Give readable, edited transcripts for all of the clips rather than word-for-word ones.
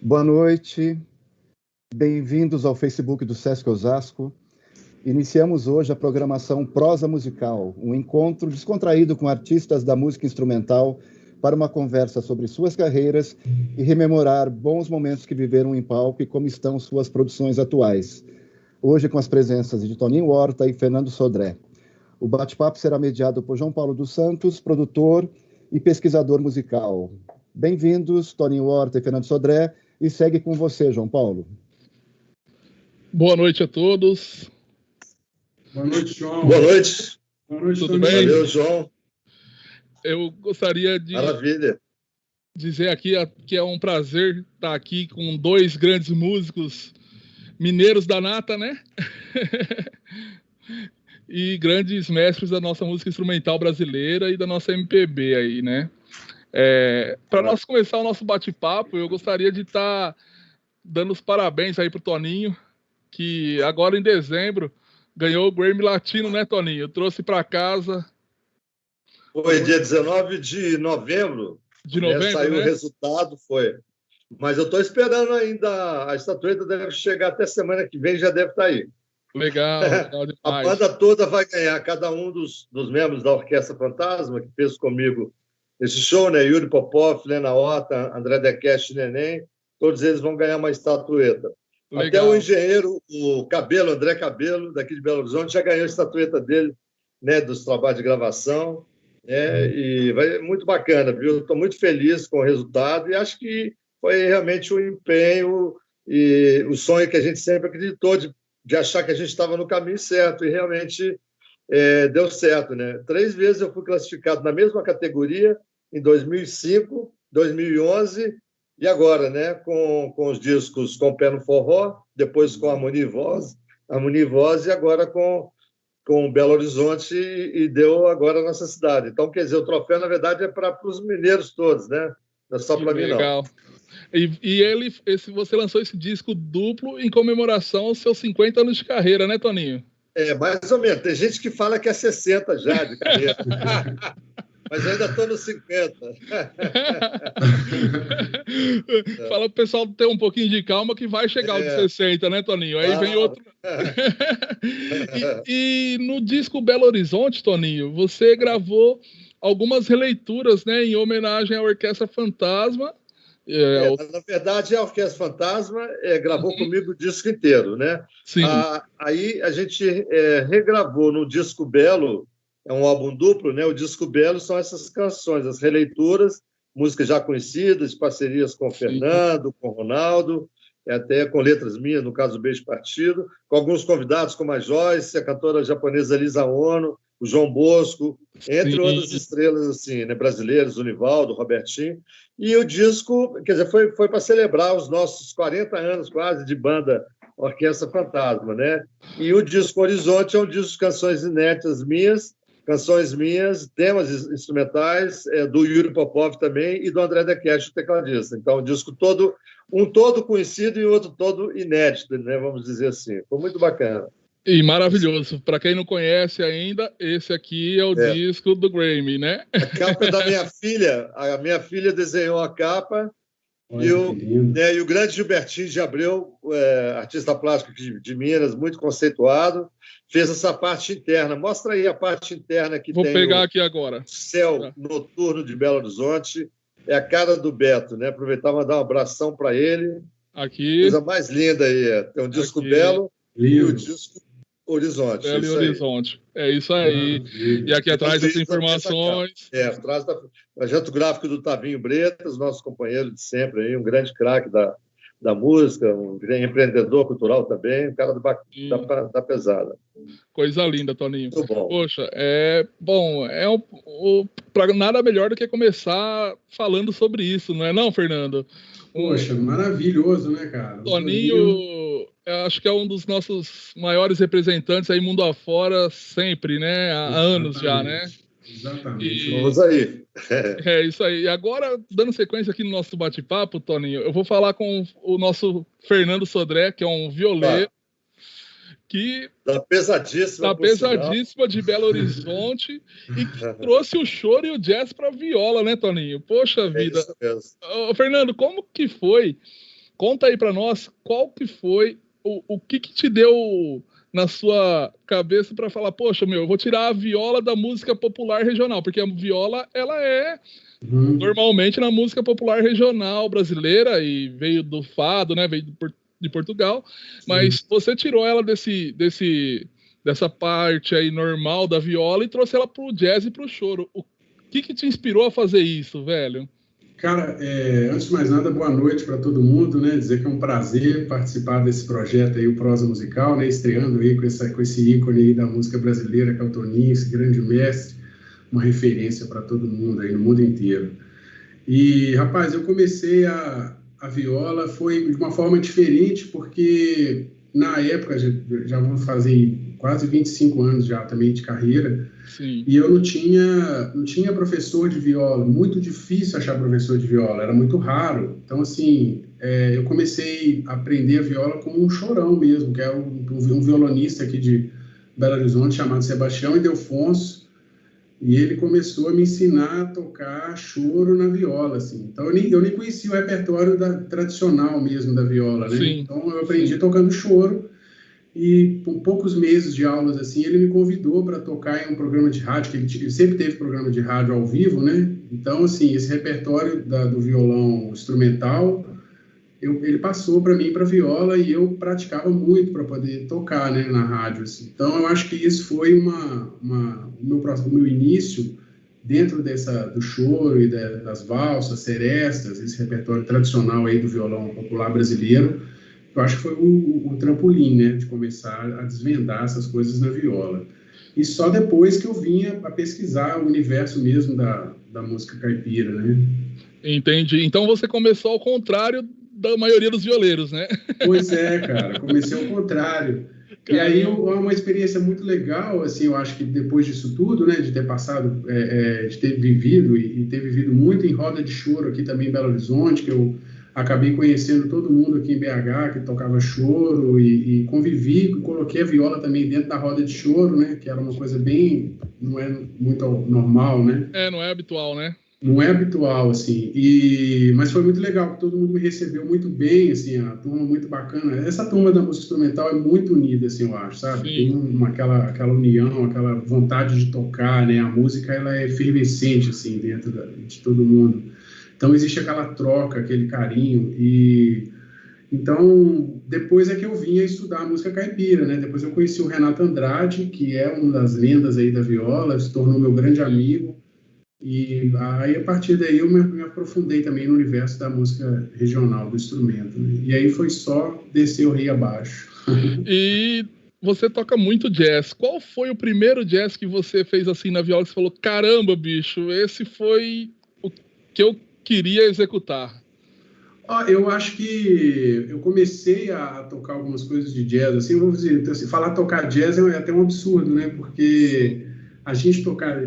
Boa noite, bem-vindos ao Facebook do Sesc Osasco. Iniciamos hoje a programação Prosa Musical, um encontro descontraído com artistas da música instrumental para uma conversa sobre suas carreiras e rememorar bons momentos que viveram em palco e como estão suas produções atuais. Hoje com as presenças de Toninho Horta e Fernando Sodré. O bate-papo será mediado por João Paulo dos Santos, produtor e pesquisador musical. Bem-vindos, Toninho Horta e Fernando Sodré, e segue com você, João Paulo. Boa noite a todos. Boa noite, João. Boa noite. Boa noite, Tudo Toninho. bem? Valeu, João. Eu gostaria de Maravilha. dizer aqui que é um prazer estar aqui com dois grandes músicos mineiros da nata, né? E grandes mestres da nossa música instrumental brasileira e da nossa MPB aí, né? Para nós começar o nosso bate-papo, eu gostaria de estar dando os parabéns aí pro Toninho, que agora em dezembro ganhou o Grammy Latino, né, Toninho? Eu trouxe para casa. Foi dia 19 de novembro. De novembro, saiu né? o resultado, foi. Mas eu estou esperando ainda, a estatueta deve chegar até semana que vem, já deve estar aí. Legal, legal demais. A banda toda vai ganhar, cada um dos membros da Orquestra Fantasma, que fez comigo esse show, né? Yuri Popov, Lena Horta, André Dequeste, Neném, todos eles vão ganhar uma estatueta. Legal. Até o engenheiro, o Cabelo, André Cabelo, daqui de Belo Horizonte, já ganhou a estatueta dele, né, dos trabalhos de gravação, né? E vai muito bacana, viu? Estou muito feliz com o resultado e acho que foi realmente um empenho e o sonho que a gente sempre acreditou de achar que a gente estava no caminho certo e realmente deu certo, né? 3 vezes eu fui classificado na mesma categoria, em 2005, 2011 e agora, né? Com os discos Com Pé no Forró, depois com Harmonia e Voz e agora com Belo Horizonte e deu agora a nossa cidade. Então, quer dizer, o troféu, na verdade, é para os mineiros todos, né? Não é só para mim, não. Legal. Você lançou esse disco duplo em comemoração aos seus 50 anos de carreira, né, Toninho? Mais ou menos. Tem gente que fala que é 60 já de carreira. Mas eu ainda estou nos 50. Fala pro pessoal ter um pouquinho de calma que vai chegar aos 60, né, Toninho? Aí vem outro. e no disco Belo Horizonte, Toninho, você gravou algumas releituras, né, em homenagem à Orquestra Fantasma. Na verdade, a Orquestra Fantasma gravou comigo o disco inteiro, né? Sim. Aí a gente regravou no disco Belo, é um álbum duplo, né? O disco Belo são essas canções, as releituras, músicas já conhecidas, parcerias com o Fernando, com o Ronaldo, até com letras minhas, no caso Beijo Partido, com alguns convidados como a Joyce, a cantora japonesa Lisa Ono, o João Bosco, entre outras estrelas assim, né, brasileiras, o Nivaldo, o Robertinho. E o disco, quer dizer, foi para celebrar os nossos 40 anos quase de banda Orquestra Fantasma, né? E o disco Horizonte é um disco de canções inéditas minhas, temas instrumentais, do Yuri Popov também e do André Dequeste, o tecladista. Então, o disco todo, um todo conhecido e outro todo inédito, né? Vamos dizer assim. Foi muito bacana. E maravilhoso. Para quem não conhece ainda, esse aqui é o disco do Grammy, né? A capa é da minha filha. A minha filha desenhou a capa. E o grande Gilbertinho de Abreu, artista plástico de Minas, muito conceituado, fez essa parte interna. Mostra aí a parte interna que Vou tem pegar aqui agora. Céu noturno de Belo Horizonte. É a cara do Beto, né? Aproveitar e mandar um abração para ele. Aqui. Coisa mais linda aí. Tem um disco aqui. Belo Lindo. e o disco Horizonte. Belo e Horizonte. É isso aí. E aqui atrás das informações. Atrás do projeto gráfico do Tavinho Bretas, nosso companheiro de sempre, aí, um grande craque da música, um empreendedor cultural também, um cara da pesada. Coisa linda, Toninho. Muito bom. Poxa, para nada melhor do que começar falando sobre isso, não é não, Fernando? Poxa, maravilhoso, né, cara? Toninho, eu acho que é um dos nossos maiores representantes aí mundo afora sempre, né? Há anos já, né? Exatamente. Vamos aí. É isso aí. E agora, dando sequência aqui no nosso bate-papo, Toninho, eu vou falar com o nosso Fernando Sodré, que é um violeiro. que Tá pesadíssima, tá por sinal. pesadíssima de Belo Horizonte e que trouxe o choro e o jazz para viola, né, Toninho? Poxa É vida. isso mesmo. Ô, Fernando, como que foi? Conta aí para nós qual que foi, o que te deu na sua cabeça para falar, poxa, meu, eu vou tirar a viola da música popular regional, porque a viola, ela é normalmente na música popular regional brasileira e veio do fado, né, veio de Portugal, mas você tirou ela dessa parte aí normal da viola e trouxe ela pro jazz e pro choro. O que te inspirou a fazer isso, velho? Cara, antes de mais nada, boa noite para todo mundo, né? Dizer que é um prazer participar desse projeto aí, o Prosa Musical, né? Estreando aí com esse ícone aí da música brasileira, que é o Toninho, esse grande mestre, uma referência para todo mundo aí, no mundo inteiro. E, rapaz, eu comecei a viola, foi de uma forma diferente, porque na época, já vou fazer quase 25 anos já também de carreira, Sim. e eu não tinha professor de viola, muito difícil achar professor de viola, era muito raro. Então, assim, eu comecei a aprender a viola com um chorão mesmo, que era um violonista aqui de Belo Horizonte, chamado Sebastião Ildefonso, e ele começou a me ensinar a tocar choro na viola, assim. Então, eu nem conhecia o repertório tradicional mesmo da viola, né? Sim. Então, eu aprendi tocando choro, e por poucos meses de aulas, assim, ele me convidou para tocar em um programa de rádio, que ele sempre teve programa de rádio ao vivo, né? Então, assim, esse repertório do violão instrumental, ele passou para mim para viola e eu praticava muito para poder tocar, né, na rádio, assim. Então, eu acho que isso foi o meu início dentro do choro e das valsas, serestas, esse repertório tradicional aí do violão popular brasileiro. Eu acho que foi o trampolim, né, de começar a desvendar essas coisas na viola. E só depois que eu vinha a pesquisar o universo mesmo da música caipira, né? Entendi. Então você começou ao contrário da maioria dos violeiros, né? Pois é, cara, comecei ao contrário. Caramba. E aí é uma experiência muito legal, assim, eu acho que depois disso tudo, né, de ter passado, de ter vivido e ter vivido muito em roda de choro aqui também em Belo Horizonte, que eu acabei conhecendo todo mundo aqui em BH que tocava choro e convivi, coloquei a viola também dentro da roda de choro, né, que era uma coisa bem, não é muito normal, né? Não é habitual, né? Não é habitual, assim, mas foi muito legal, porque todo mundo me recebeu muito bem, assim, a turma muito bacana. Essa turma da música instrumental é muito unida, assim, eu acho, sabe? Sim. Tem aquela união, aquela vontade de tocar, né? A música, ela é efervescente, assim, dentro de todo mundo. Então, existe aquela troca, aquele carinho, Então, depois é que eu vinha estudar a música caipira, né? Depois eu conheci o Renato Andrade, que é uma das lendas aí da viola, se tornou meu grande amigo. E aí, a partir daí, eu me aprofundei também no universo da música regional, do instrumento, né? E aí foi só descer o rio abaixo. E você toca muito jazz. Qual foi o primeiro jazz que você fez assim na viola que você falou, caramba, bicho, esse foi o que eu queria executar? Eu acho que eu comecei a tocar algumas coisas de jazz, assim, eu vou dizer, então, assim, falar tocar jazz é até um absurdo, né? Porque a gente tocar,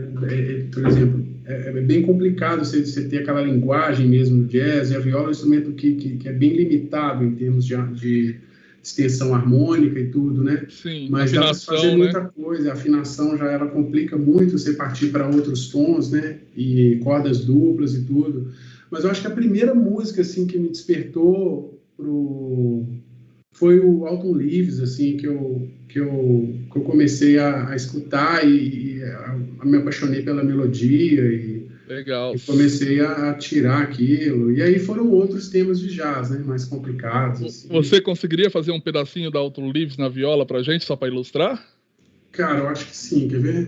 por exemplo, é bem complicado você ter aquela linguagem mesmo do jazz, e a viola é um instrumento que é bem limitado em termos de extensão harmônica e tudo, né? Sim, Mas dá para se fazer afinação, muita né? coisa, a afinação já ela complica muito você partir para outros tons, né? E cordas duplas e tudo. Mas eu acho que a primeira música assim que me despertou foi o Alton Leaves, assim, que eu comecei a escutar e me apaixonei pela melodia Legal. e comecei a tirar aquilo. E aí foram outros temas de jazz, né, mais complicados. Assim. Você conseguiria fazer um pedacinho da Alton Leaves na viola pra gente, só para ilustrar? Cara, eu acho que sim, quer ver?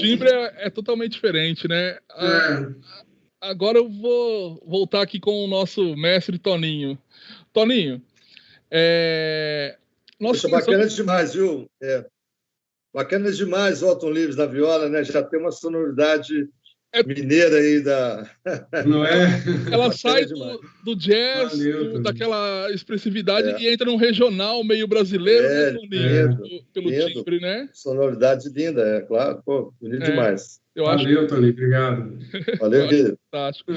timbre é totalmente diferente, né? Agora eu vou voltar aqui com o nosso mestre Toninho. Toninho, Poxa, bacana demais, viu? Bacana demais o Alton Livres na viola, né? Já tem uma sonoridade mineira aí da... Não é? Ela sai do jazz, daquela expressividade e entra num regional meio brasileiro, né, Toninho? Pelo timbre, né? Sonoridade linda, claro. Pô, bonito demais. Valeu, Toninho, obrigado. Valeu, querido. Fantástico.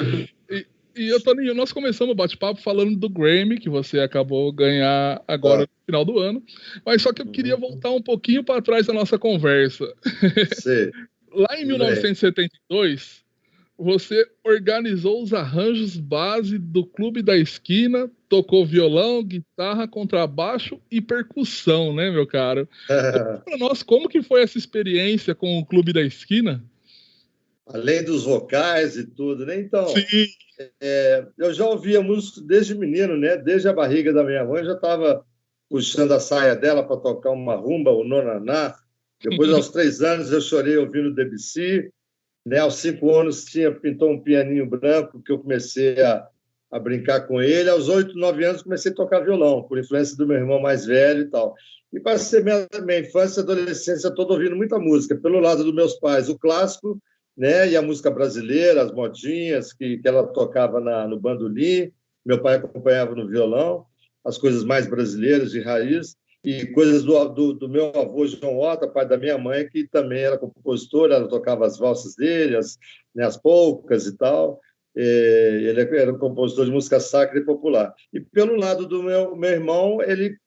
E, Toninho, nós começamos o bate-papo falando do Grammy, que você acabou ganhar agora no final do ano, mas só que eu queria voltar um pouquinho para trás da nossa conversa. Sim. Lá em 1972, você organizou os arranjos base do Clube da Esquina, tocou violão, guitarra, contrabaixo e percussão, né, meu caro? Para nós, como que foi essa experiência com o Clube da Esquina? Além dos vocais e tudo, né? Então, sim. Eu já ouvia música desde menino, né? Desde a barriga da minha mãe, já estava puxando a saia dela para tocar uma rumba, o nonaná. Depois, aos 3 anos, eu chorei ouvindo Debussy. Né? Aos 5 anos, pintou um pianinho branco que eu comecei a brincar com ele. Aos 8, 9 anos, comecei a tocar violão, por influência do meu irmão mais velho e tal. E passei minha infância e adolescência toda ouvindo muita música. Pelo lado dos meus pais, o clássico, né? E a música brasileira, as modinhas que ela tocava no bandolim. Meu pai acompanhava no violão, as coisas mais brasileiras de raiz. E coisas do meu avô, João Ota, pai da minha mãe, que também era compositor, ela tocava as valsas dele, as polcas e tal. Ele era um compositor de música sacra e popular. E pelo lado do meu irmão, ele,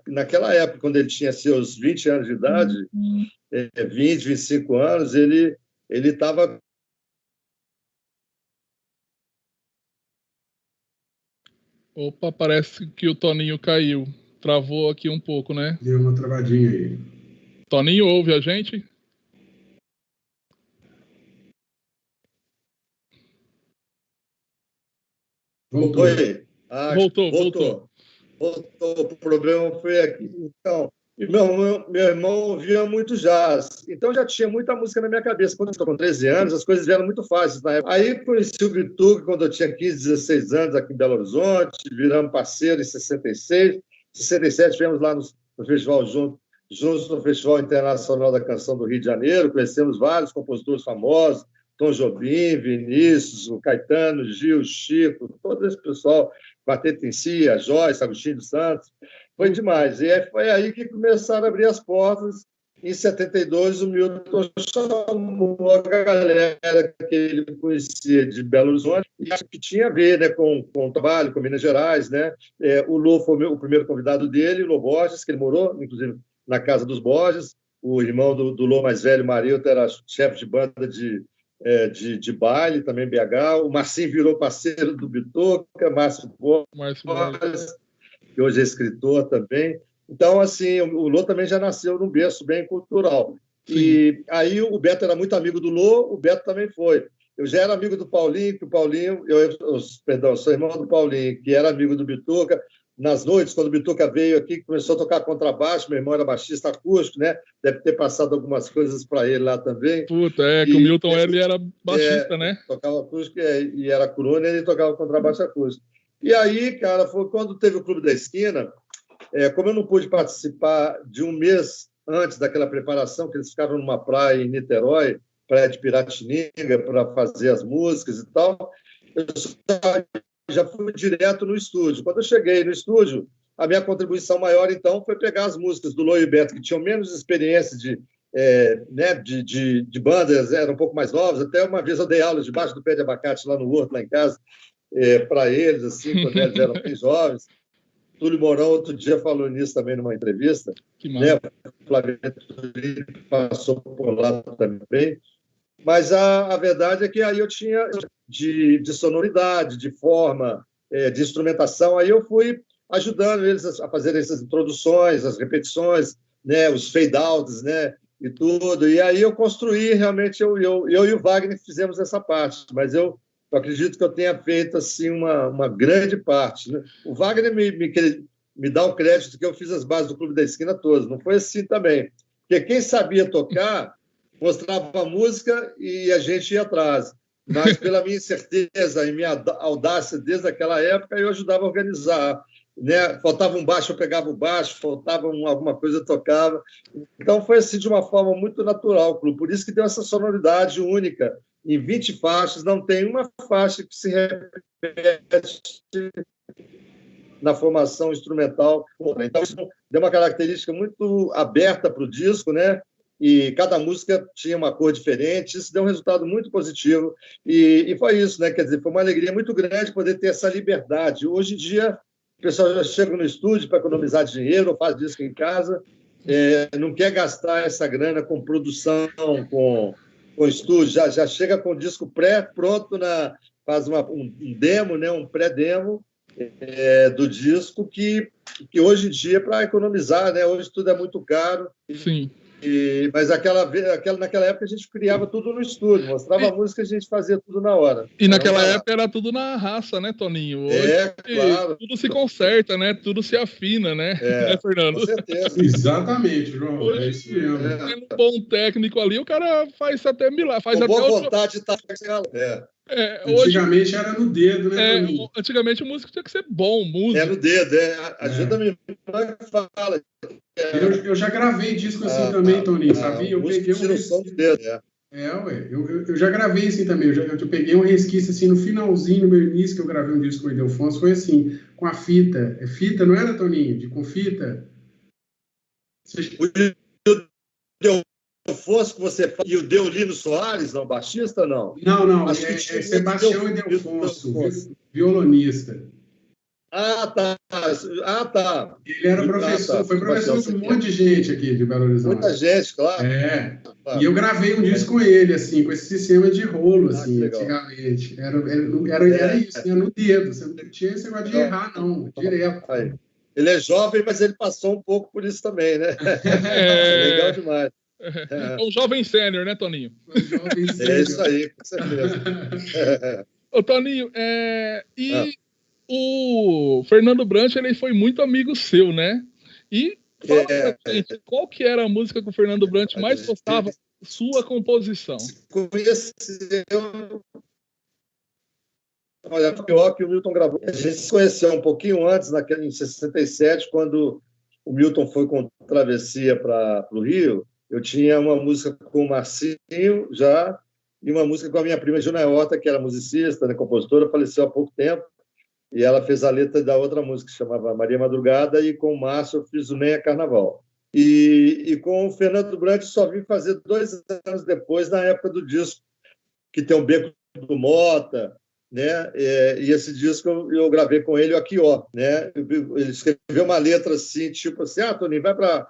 naquela época, quando ele tinha seus 20 anos de idade, 20, 25 anos, ele estava... Opa, parece que o Toninho caiu. Travou aqui um pouco, né? Deu uma travadinha aí. Toninho, ouve a gente? Voltou. Voltou. O problema foi aqui. Então, meu irmão ouvia muito jazz. Então, já tinha muita música na minha cabeça. Quando eu estou com 13 anos, as coisas vieram muito fáceis na época. Aí, conheci o Bituca quando eu tinha 15, 16 anos, aqui em Belo Horizonte. Viramos parceiros em 66. Em 67, estivemos lá no festival juntos no Festival Internacional da Canção do Rio de Janeiro. Conhecemos vários compositores famosos, Tom Jobim, Vinícius, o Caetano, Gil, Chico, todo esse pessoal, Quarteto em Si, a Joyce, Agostinho dos Santos. Foi demais. E foi aí que começaram a abrir as portas. Em 72, o Milton chamou a galera que ele conhecia de Belo Horizonte, e que tinha a ver, né, com o trabalho, com Minas Gerais. Né? O Lô foi o primeiro convidado dele, o Lô Borges, que ele morou, inclusive, na casa dos Borges. O irmão do Lô mais velho, Marilton, era chefe de banda de baile, também BH. O Marcinho virou parceiro do Bituca, Márcio Borges, que hoje é escritor também. Então, assim, o Lô também já nasceu num berço bem cultural. Sim. E aí o Beto era muito amigo do Lô, o Beto também foi. Eu já era amigo do Paulinho, que o Paulinho, sou irmão do Paulinho, que era amigo do Bituca. Nas noites, quando o Bituca veio aqui, começou a tocar contrabaixo, meu irmão era baixista acústico, né? Deve ter passado algumas coisas para ele lá também. Puta, que o Milton ele era baixista, né? Tocava acústico e era crooner, ele tocava contrabaixo acústico. E aí, cara, foi quando teve o Clube da Esquina. Como eu não pude participar de um mês antes daquela preparação, que eles ficaram numa praia em Niterói, praia de Piratininga, para fazer as músicas e tal, eu já fui direto no estúdio. Quando eu cheguei no estúdio, a minha contribuição maior, então, foi pegar as músicas do Lô e Beto, que tinham menos experiência de bandas, eram um pouco mais novos. Até uma vez eu dei aula debaixo do pé de abacate lá no horto, lá em casa, para eles, assim, quando eles eram bem jovens. Túlio Mourão, outro dia, falou nisso também numa entrevista. Que né? O Flávio passou por lá também. Mas a verdade é que aí eu tinha de sonoridade, de forma, de instrumentação. Aí eu fui ajudando eles a fazer essas introduções, as repetições, né, os fade-outs, né, e tudo. E aí eu construí, realmente, eu e o Wagner fizemos essa parte. Mas eu acredito que eu tenha feito assim, uma grande parte. Né? O Wagner me dá o crédito que eu fiz as bases do Clube da Esquina todas. Não foi assim também. Porque quem sabia tocar mostrava a música e a gente ia atrás. Mas, pela minha incerteza e minha audácia desde aquela época, eu ajudava a organizar. Né? Faltava um baixo, eu pegava o baixo, faltava alguma coisa, eu tocava. Então, foi assim de uma forma muito natural, por isso que deu essa sonoridade única. Em 20 faixas, não tem uma faixa que se repete na formação instrumental. Então, isso deu uma característica muito aberta para o disco, né? E cada música tinha uma cor diferente, isso deu um resultado muito positivo, e foi isso, né? Quer dizer, foi uma alegria muito grande poder ter essa liberdade. Hoje em dia, o pessoal já chega no estúdio para economizar dinheiro, ou faz disco em casa, não quer gastar essa grana com produção, com estúdio, já chega com o disco pré-pronto, faz um demo, né? Um pré-demo do disco, que hoje em dia, para economizar, né? Hoje tudo é muito caro. Sim. Mas naquela época a gente criava tudo no estúdio, mostrava a música e a gente fazia tudo na hora. E naquela época era tudo na raça, né, Toninho? Hoje, claro. Tudo se conserta, né? Tudo se afina, né? Né, Fernando? Com certeza. Exatamente, João. Hoje, é isso mesmo. Tendo um bom técnico ali, o cara faz até milagre. Faz com até boa vontade tá. Antigamente era no dedo, né, Toninho? Antigamente o músico tinha que ser bom, músico. É no dedo, ajuda minha irmã que fala. Eu já gravei disco assim também, Toninho, sabia? Eu peguei um resquício de dedo, eu já gravei assim também. Eu peguei um resquício assim no finalzinho, no meu início, que eu gravei um disco com o Ildefonso, foi assim, com a fita. Fita, não era, Toninho? Com fita? O Ildefonso que você fala, e o Deolino Soares, não, baixista, não? Não, é Sebastião Ildefonso, violonista. Tá. Ele era professor, foi professor de um monte de gente aqui de Belo Horizonte. Muita gente, claro. E eu gravei um disco com ele, assim, com esse sistema de rolo, assim, antigamente. Era isso, né? No dedo. Você não tinha esse negócio de errar, não, direto. Ele é jovem, mas ele passou um pouco por isso também, né? Legal demais. É um jovem sênior, né, Toninho? É isso aí, com certeza. Ô, Toninho, o Fernando Brant, ele foi muito amigo seu, né? E fala pra gente, qual que era a música que o Fernando Brant mais gostava, sua composição? Conheceu... Olha, pior que o Milton gravou. A gente se conheceu um pouquinho antes, em 67, quando o Milton foi com Travessia para o Rio. Eu tinha uma música com o Marcinho já, e uma música com a minha prima Juna Horta, que era musicista, né, compositora, faleceu há pouco tempo. E ela fez a letra da outra música, que chamava Maria Madrugada, e com o Márcio eu fiz o Nem é Carnaval. E com o Fernando Brant só vim fazer 2 anos depois, na época do disco, que tem o Beco do Mota, né? E esse disco eu gravei com ele aqui, ó, né? Ele escreveu uma letra assim, tipo assim, Toninho, vai para...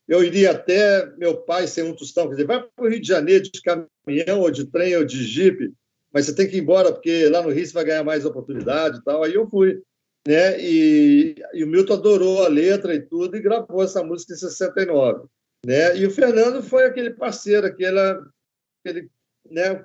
eu iria até meu pai sem um tostão, quer dizer, vai para o Rio de Janeiro de caminhão, ou de trem, ou de jipe, mas você tem que ir embora, porque lá no Rio você vai ganhar mais oportunidade e tal. Aí eu fui, né? E o Milton adorou a letra e tudo, e gravou essa música em 69, né? E o Fernando foi aquele parceiro, ele né,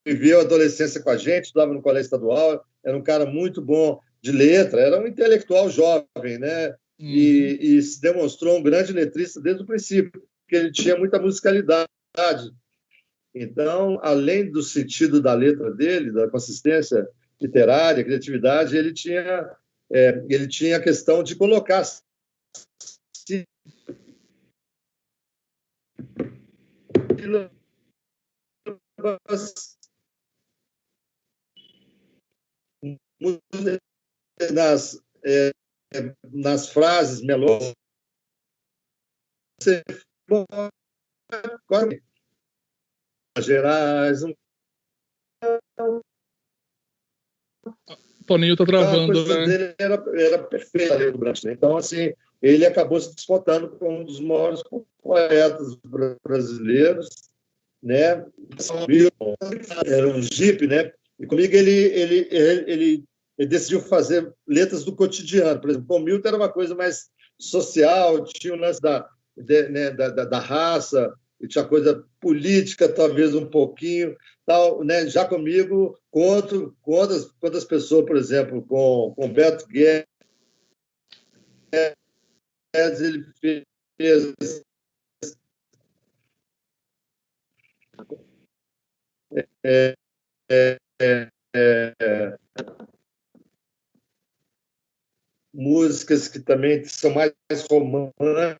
viveu a adolescência com a gente, estudava no colégio estadual, era um cara muito bom de letra, era um intelectual jovem, né? E se demonstrou um grande letrista desde o princípio, porque ele tinha muita musicalidade. Então, além do sentido da letra dele, da consistência literária, criatividade, ele tinha a questão de colocar nas frases melódicas. Gerais. Toninho tá travando, né? Dele era perfeita, né? Então, assim, ele acabou se despontando como um dos maiores poetas brasileiros, né? Era um jipe, né? E comigo ele decidiu fazer letras do cotidiano. Por exemplo, com o Milton era uma coisa mais social, tinha o lance da raça, e tinha coisa política, talvez um pouquinho, tal, né? Já comigo, com outras pessoas, por exemplo, com Beto Guedes, ele fez é, é, é, músicas que também são mais românticas,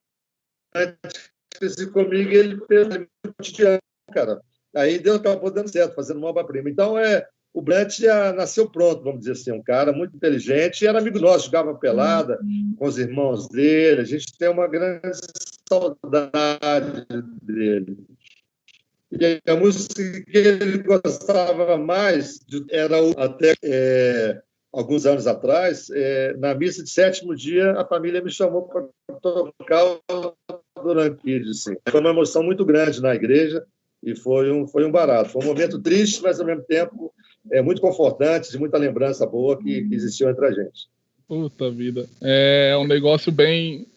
e comigo ele fez o cotidiano, cara. Aí acabou dando certo, fazendo uma obra-prima. Então, o Brant já nasceu pronto, vamos dizer assim, um cara muito inteligente, e era amigo nosso, jogava pelada com os irmãos dele, a gente tem uma grande saudade dele. E a música que ele gostava mais era até alguns anos atrás, na missa de sétimo dia, a família me chamou para tocar o Duranquide. Assim. Foi uma emoção muito grande na igreja e foi um barato. Foi um momento triste, mas ao mesmo tempo muito confortante, de muita lembrança boa que existiu entre a gente. Puta vida. É um negócio bem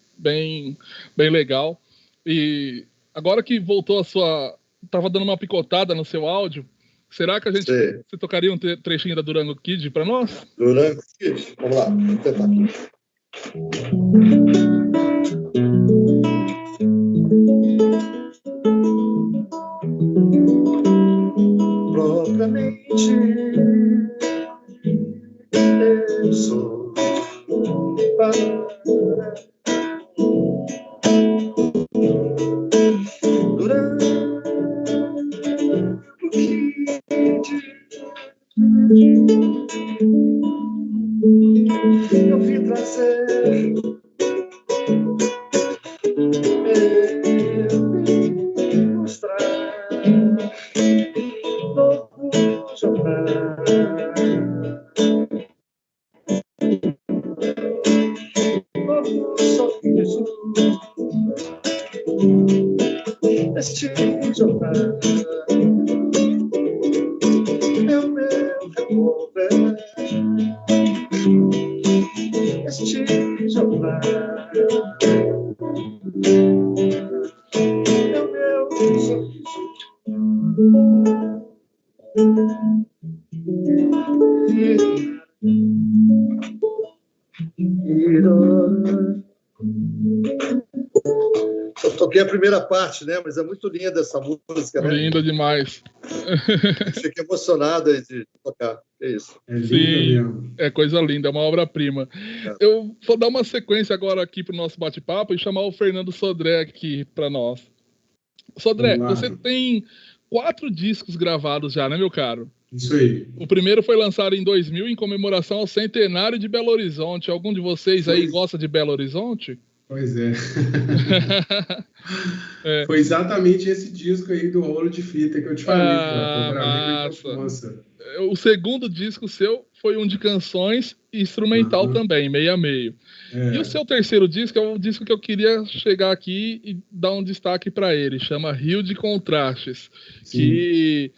legal. E agora que voltou a sua... Tava dando uma picotada no seu áudio. Será que você tocaria um trechinho da Durango Kid para nós? Durango Kid, vamos lá, vamos tentar aqui. Propriamente eu sou eu vim trazer mostrar novo jornal novo sorriso este jornal é o meu revólver. Este jornal é o meu sorriso. Eu toquei a primeira parte, né? Mas é muito linda essa música, né? Linda demais. Fiquei emocionado aí de tocar. É isso. É lindo mesmo. É coisa linda, é uma obra-prima. Eu vou dar uma sequência agora aqui para o nosso bate-papo e chamar o Fernando Sodré aqui para nós. Sodré, você tem 4 discos gravados já, né, meu caro? Isso aí. O primeiro foi lançado em 2000 em comemoração ao centenário de Belo Horizonte. Algum de vocês aí gosta de Belo Horizonte? Pois é. Foi exatamente esse disco aí do rolo de fita que eu te falei. Massa. O segundo disco seu foi um de canções e instrumental também, meio a meio. E o seu terceiro disco é um disco que eu queria chegar aqui e dar um destaque para ele. Chama Rio de Contrastes. Sim. Que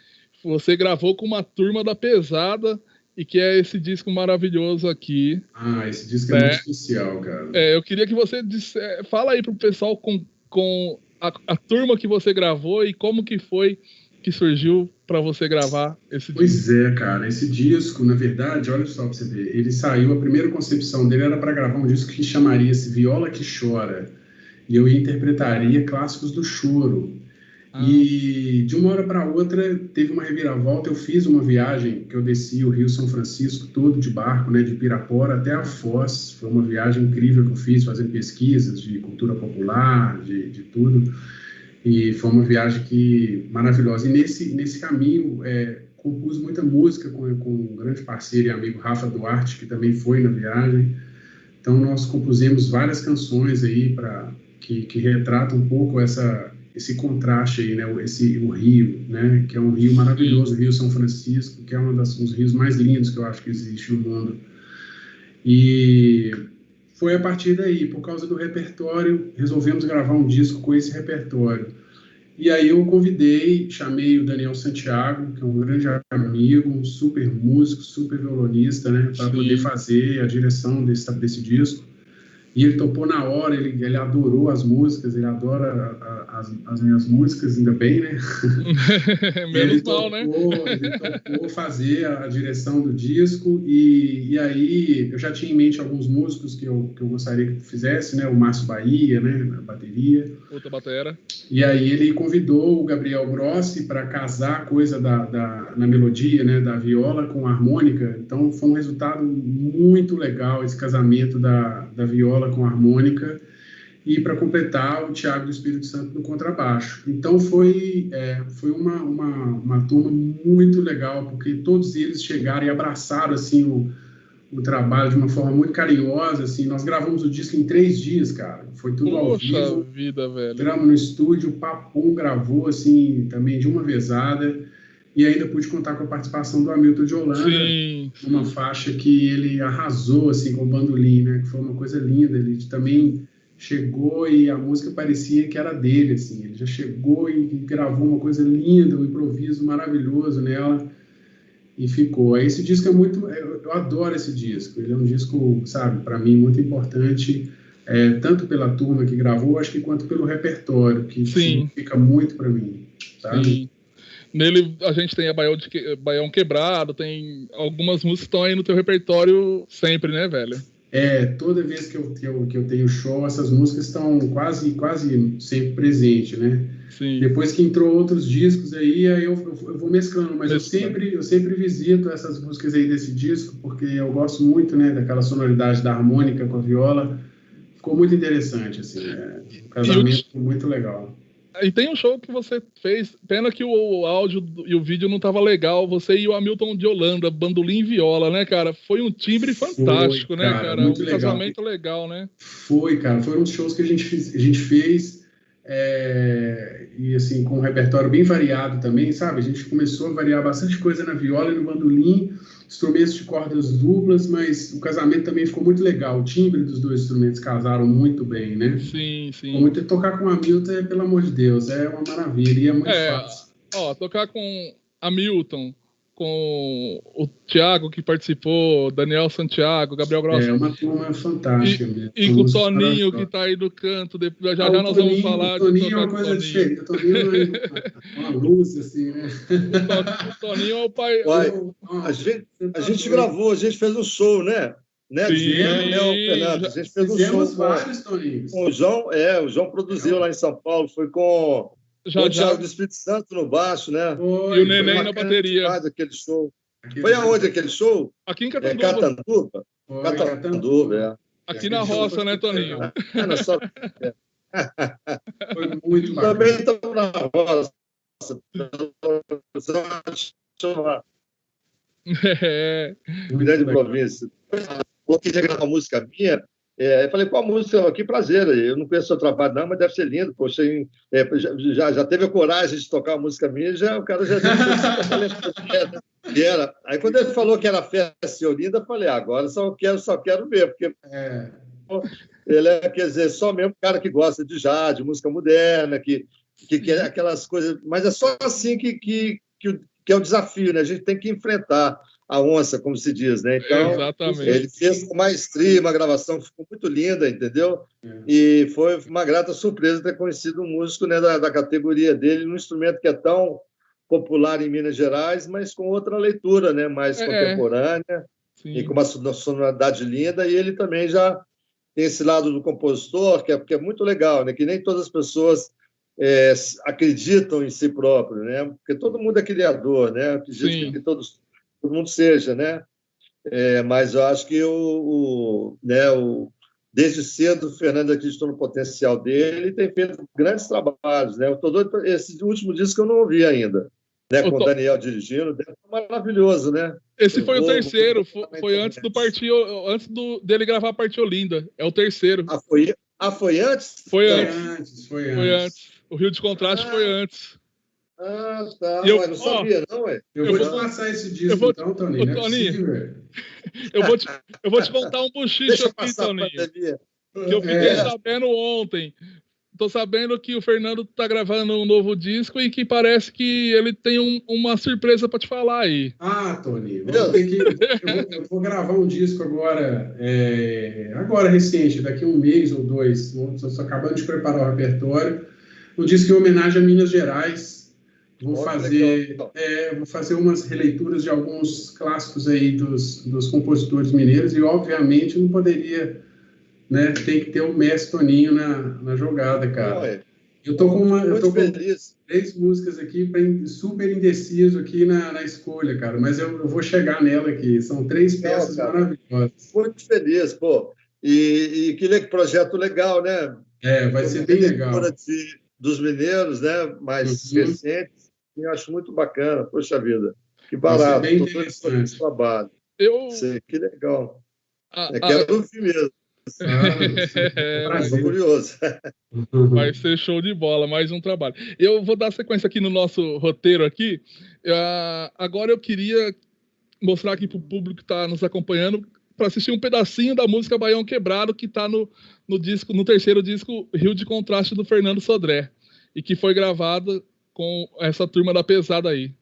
você gravou com uma turma da pesada e que é esse disco maravilhoso aqui. Esse disco é muito especial, cara. Eu queria que você fala aí pro pessoal com a turma que você gravou e como que foi que surgiu para você gravar esse disco. Pois é, cara. Esse disco, na verdade, olha só pra você ver, ele saiu, a primeira concepção dele era para gravar um disco que chamaria-se Viola que Chora. E eu interpretaria clássicos do choro. E de uma hora para outra teve uma reviravolta. Eu fiz uma viagem que eu desci o Rio São Francisco todo de barco, né, de Pirapora até a Foz. Foi uma viagem incrível que eu fiz, fazendo pesquisas de cultura popular, de tudo. E foi uma viagem maravilhosa. E nesse caminho compus muita música com um grande parceiro e amigo, Rafa Duarte, que também foi na viagem. Então nós compusemos várias canções aí que retratam um pouco esse contraste aí, né? O rio, né? Que é um rio maravilhoso, o Rio São Francisco, que é um dos rios mais lindos que eu acho que existe no mundo. E foi a partir daí, por causa do repertório, resolvemos gravar um disco com esse repertório. E aí eu chamei o Daniel Santiago, que é um grande amigo, um super músico, super violonista, né? Para poder fazer a direção desse disco. E ele topou na hora, ele adorou as músicas, ele adora as minhas músicas, ainda bem, né? Menos mal, né? Ele topou fazer a direção do disco, e aí eu já tinha em mente alguns músicos que eu gostaria que fizesse, né? O Márcio Bahia, né? Na bateria. Outra batera. E aí ele convidou o Gabriel Grossi para casar a coisa na melodia, né? Da viola com a harmônica. Então foi um resultado muito legal esse casamento da viola com a harmônica, e para completar o Thiago do Espírito Santo no contrabaixo. Então foi uma turma muito legal, porque todos eles chegaram e abraçaram assim o trabalho de uma forma muito carinhosa. Assim, nós gravamos o disco em 3 dias, cara. Foi tudo ao vivo. Poxa vida, velho. Entramos no estúdio, o Papum gravou assim também de uma vezada. E ainda pude contar com a participação do Hamilton de Holanda, uma faixa que ele arrasou assim com o bandolim, né? Que foi uma coisa linda. Ele também chegou e a música parecia que era dele, assim. Ele já chegou e gravou uma coisa linda, um improviso maravilhoso nela, e ficou. Esse disco é muito... Eu adoro esse disco. Ele é um disco, sabe, para mim, muito importante, tanto pela turma que gravou, acho que quanto pelo repertório, que significa muito para mim, sabe? Sim. Nele a gente tem a Baião Quebrado, tem algumas músicas que estão aí no teu repertório sempre, né, velho? Toda vez que eu tenho show, essas músicas estão quase sempre presentes, né? Sim. Depois que entrou outros discos aí eu vou mesclando, mas eu sempre visito essas músicas aí desse disco, porque eu gosto muito, né, daquela sonoridade da harmônica com a viola. Ficou muito interessante, assim, um casamento muito legal. E tem um show que você fez, pena que o áudio e o vídeo não tava legal, você e o Hamilton de Holanda, bandolim e viola, né, cara? Foi um timbre fantástico, né, cara? Muito um legal. Casamento legal, né? Foi, cara, foram uns shows que a gente fez e assim, com um repertório bem variado também, sabe? A gente começou a variar bastante coisa na viola e no bandolim, instrumentos de cordas duplas, mas o casamento também ficou muito legal. O timbre dos 2 instrumentos casaram muito bem, né? Sim. Tocar com o Hamilton, pelo amor de Deus, é uma maravilha, e é muito fácil. Tocar com Hamilton, com o Thiago que participou, Daniel Santiago, Gabriel Grossi. É uma turma fantástica mesmo. E com o Toninho que tá aí do canto, já nós vamos falar de Toninho. É uma coisa diferente. O Toninho é uma luz, assim, né? O Toninho é o pai. A gente gravou, a gente fez um show, né? Fernando, a gente fez um show vários Toninhos. Com o João produziu lá em São Paulo, foi com o Thiago do Espírito Santo no baixo, né? E o Neném na bateria. Aquele show. Foi aonde aquele show? Aqui em Catanduva. Catanduva, Aqui na roça, né, Toninho? Foi muito bacana. Também estamos na roça. Grande província. Eu queria gravar uma música minha. Eu falei, qual música? Que prazer. Eu não conheço o seu trabalho, não, mas deve ser lindo. Poxa, já teve a coragem de tocar uma música minha, o cara já que era. Aí quando ele falou que era festa e Olinda, eu falei, agora só quero ver, porque ele é, quer dizer, só mesmo cara que gosta de jazz, de música moderna, que quer aquelas coisas, mas é só assim que é o desafio, né? A gente tem que enfrentar a onça, como se diz, né? Então, exatamente. Ele fez com maestria uma gravação que ficou muito linda, entendeu? E foi uma grata surpresa ter conhecido um músico, né, da categoria dele, num instrumento que é tão popular em Minas Gerais, mas com outra leitura, né, mais contemporânea. Sim. E com uma sonoridade linda, e ele também já tem esse lado do compositor, que é muito legal, né? Que nem todas as pessoas acreditam em si próprio, né? Porque todo mundo é criador, né? Acredito que todo mundo seja, né? Mas eu acho que desde cedo o Fernando acreditou no potencial dele e tem feito grandes trabalhos, né? Esse último disco eu não ouvi ainda, né? Com o Daniel dirigindo, deve ser maravilhoso, né? Esse foi o terceiro, foi antes dele gravar a parte Olinda, é o terceiro. Foi antes? Foi antes. O Rio de Contraste foi antes. Tá. Eu não sabia, não, é? Eu vou te passar esse disco, então, Toninho. Eu vou te contar um bochicho aqui, Toninho. Que eu fiquei sabendo ontem. tô sabendo que o Fernando tá gravando um novo disco e que parece que ele tem uma surpresa para te falar aí. Ah, Tony, eu vou gravar um disco agora, agora recente, daqui a um mês ou dois. Estou acabando de preparar o repertório. Um disco em homenagem a Minas Gerais. Vou fazer umas releituras de alguns clássicos aí dos compositores mineiros e, obviamente, não poderia, né, tem que ter o mestre Toninho na jogada, cara. Eu tô com 3 músicas aqui, super indeciso aqui na escolha, cara, mas eu vou chegar nela aqui. São 3 peças maravilhosas. Muito feliz, pô. E que projeto legal, né? Vai ser bem legal. Dos mineiros, né? Mais recentes. Eu acho muito bacana. Poxa vida, que barato. Vai ser bem interessante. Esse trabalho. Que legal. Quero ouvir mesmo. Estou curioso. Vai ser show de bola, mais um trabalho. Eu vou dar sequência aqui no nosso roteiro aqui. Agora eu queria mostrar aqui para o público que está nos acompanhando para assistir um pedacinho da música Baião Quebrado que está no terceiro disco Rio de Contraste do Fernando Sodré e que foi gravada com essa turma da pesada aí.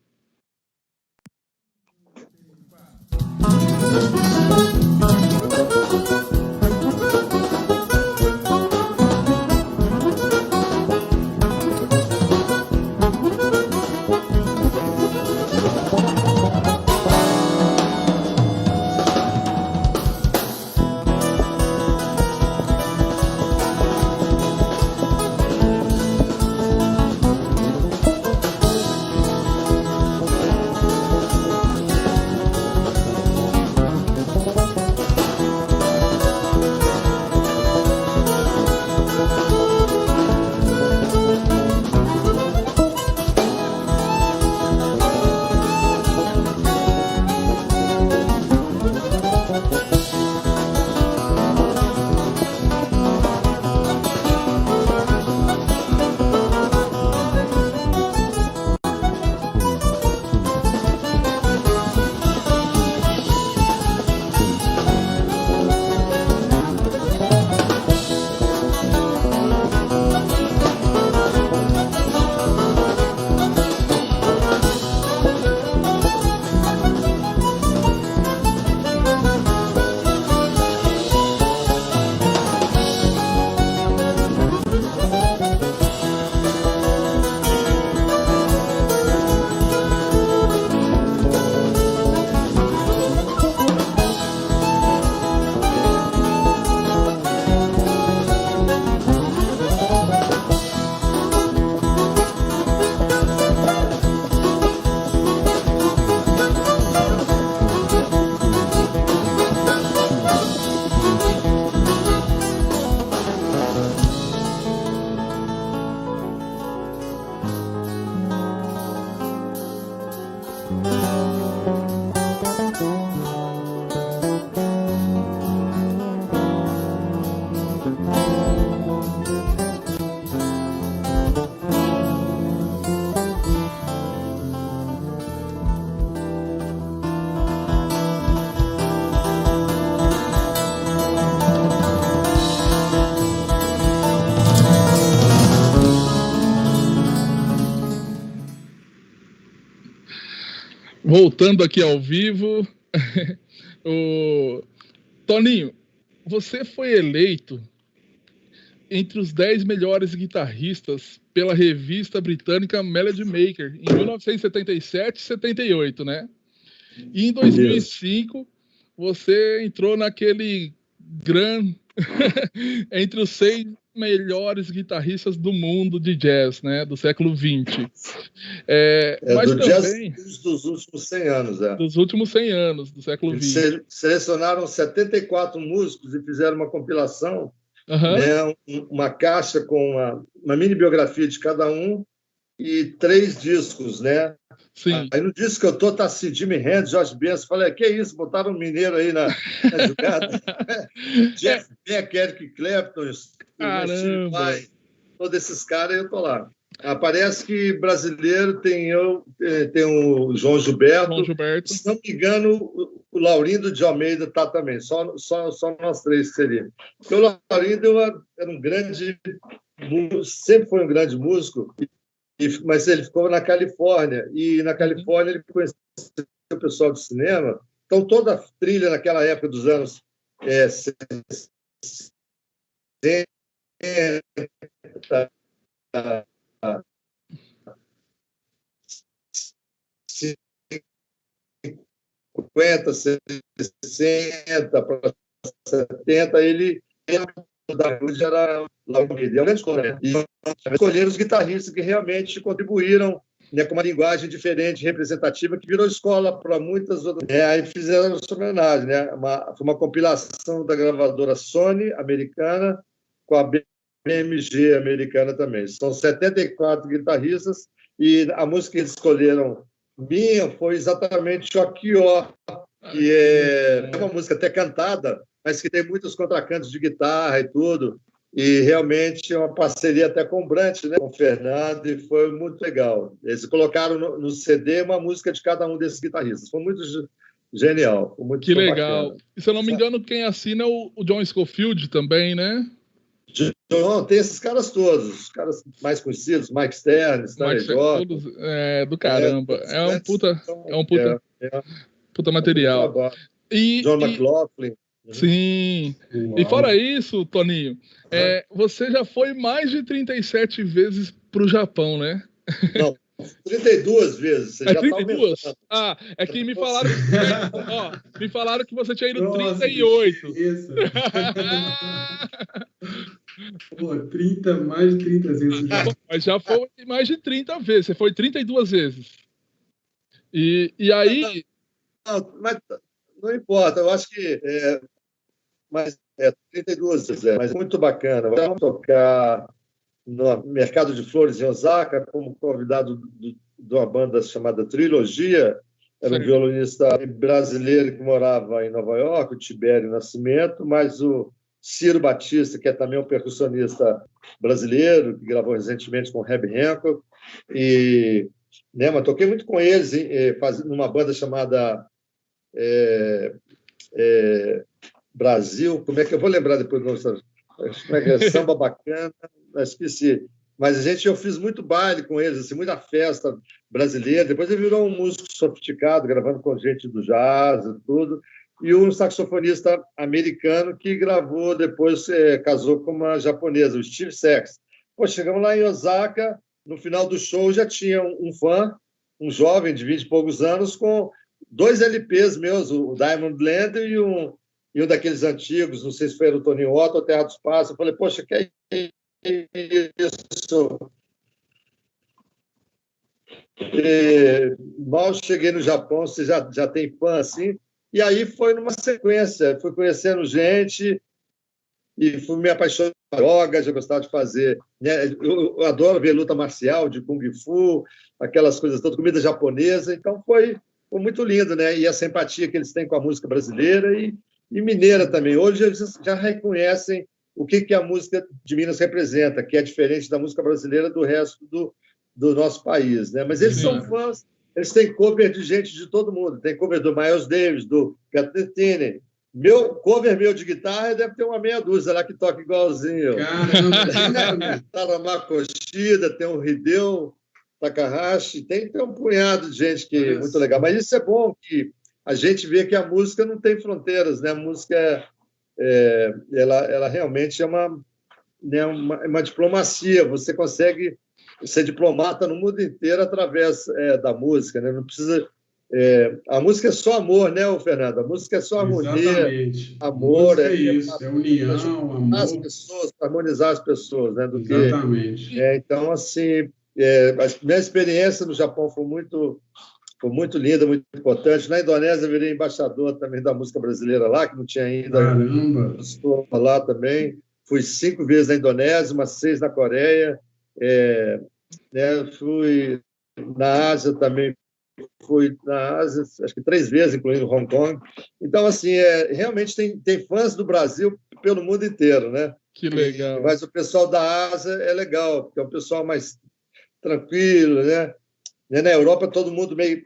Voltando aqui ao vivo, Toninho, você foi eleito entre os 10 melhores guitarristas pela revista britânica Melody Maker em 1977 e 78, né? E em 2005 você entrou naquele grande entre os 6 melhores guitarristas do mundo de jazz, né, do século XX. Mas do também jazz dos últimos 100 anos. Dos últimos 100 anos, do século XX. Selecionaram 74 músicos e fizeram uma compilação, né, uma caixa com uma mini biografia de cada um e 3 discos, né? Sim. Aí no disco que eu tô, tá assim, Jimi Hendrix, George Benson. Falei, que é isso? Botaram um mineiro aí na jogada. Jeff Beck, Eric Clapton, Steve Vai, todos esses caras, eu tô lá. Parece que brasileiro tem o João Gilberto. Se não me engano, o Laurindo de Almeida tá também. Só nós 3 que seria. Porque o Laurindo era um grande sempre foi um grande músico, mas ele ficou na Califórnia, e na Califórnia ele conheceu o pessoal do cinema. Então, toda a trilha naquela época dos anos 60, 50, 60 para 70, ele era e escolheram os guitarristas que realmente contribuíram, né, com uma linguagem diferente, representativa, que virou escola para muitas outras. Aí fizeram essa homenagem, né? Foi uma compilação da gravadora Sony americana com a BMG americana também. São 74 guitarristas e a música que eles escolheram minha foi exatamente Choquió, que é uma música até cantada, mas que tem muitos contracantos de guitarra e tudo, e realmente é uma parceria até com o Brant, né, com o Fernando, e foi muito legal. Eles colocaram no CD uma música de cada um desses guitarristas. Foi muito genial. Foi muito que legal. bacana. E se eu não me engano, quem assina é o John Scofield também, né? John, tem esses caras todos, os caras mais conhecidos, Mike Stern, Stanley Jordan. Todos, do caramba. É um puta material. John McLaughlin. Sim. Uau. E fora isso, Toninho, você já foi mais de 37 vezes para o Japão, né? Não, 32 vezes. Você já 32? Tá é que me falaram, me falaram que você tinha ido 38. Isso. Pô, mais de 30 vezes já. Mas já foi mais de 30 vezes. Você foi 32 vezes. E aí... Não, mas não importa. Eu acho que... mas 32 vezes. Mas é muito bacana. Vamos tocar no Mercado de Flores em Osaka como convidado de uma banda chamada Trilogia. Era um violonista brasileiro que morava em Nova York, o Tibério Nascimento, mas o Ciro Batista, que é também um percussionista brasileiro, que gravou recentemente com o Herbie Hancock. E, né, mas toquei muito com eles numa banda chamada Brasil. Como é que eu vou lembrar depois? Como é que é? Samba Bacana, esqueci. Mas eu fiz muito baile com eles, assim, muita festa brasileira. Depois ele virou um músico sofisticado, gravando com gente do jazz e tudo. E um saxofonista americano que gravou, depois casou com uma japonesa, o Steve Sachs. Pô, chegamos lá em Osaka, no final do show já tinha um fã, um jovem de 20 e poucos anos, com 2 LPs meus, o Diamond Land e um daqueles antigos, não sei se foi o Tony Otto ou Terra dos Passos. Eu falei, poxa, que é isso? Mal cheguei no Japão, você já tem fã assim? E aí foi numa sequência, fui conhecendo gente e fui me apaixonando por drogas, eu gostava de fazer, né? Eu adoro ver luta marcial, de Kung Fu, aquelas coisas todas, comida japonesa, então foi muito lindo, né? E a simpatia que eles têm com a música brasileira e mineira também. Hoje eles já reconhecem o que a música de Minas representa, que é diferente da música brasileira do resto do nosso país, né? Mas eles são fãs. Eles têm cover de gente de todo mundo. Tem cover do Miles Davis, do Cathetine. Cover meu de guitarra deve ter uma meia dúzia lá que toca igualzinho. Caramba! Taramako Shida, tem o Hideo Takahashi, tem um punhado de gente que é muito legal. Mas isso é bom, que a gente vê que a música não tem fronteiras, né? A música, ela realmente é uma diplomacia. Você consegue ser diplomata no mundo inteiro através da música, né? Não precisa... a música é só amor, né, Fernando? A música é só harmonia. Exatamente. Amor. É isso, é união, amor. As pessoas, harmonizar as pessoas, né? Exatamente. Então, assim, a minha experiência no Japão foi muito linda, muito importante. Na Indonésia, eu virei embaixador também da música brasileira lá, que não tinha ainda. Caramba! Estou lá também. Fui 5 vezes na Indonésia, umas 6 na Coreia. Né? Fui na Ásia também. Fui na Ásia, acho que 3 vezes, incluindo Hong Kong. Então, assim, realmente tem fãs do Brasil pelo mundo inteiro, né? Que legal. Mas o pessoal da Ásia é legal, porque é um pessoal mais tranquilo, né? Na Europa, todo mundo meio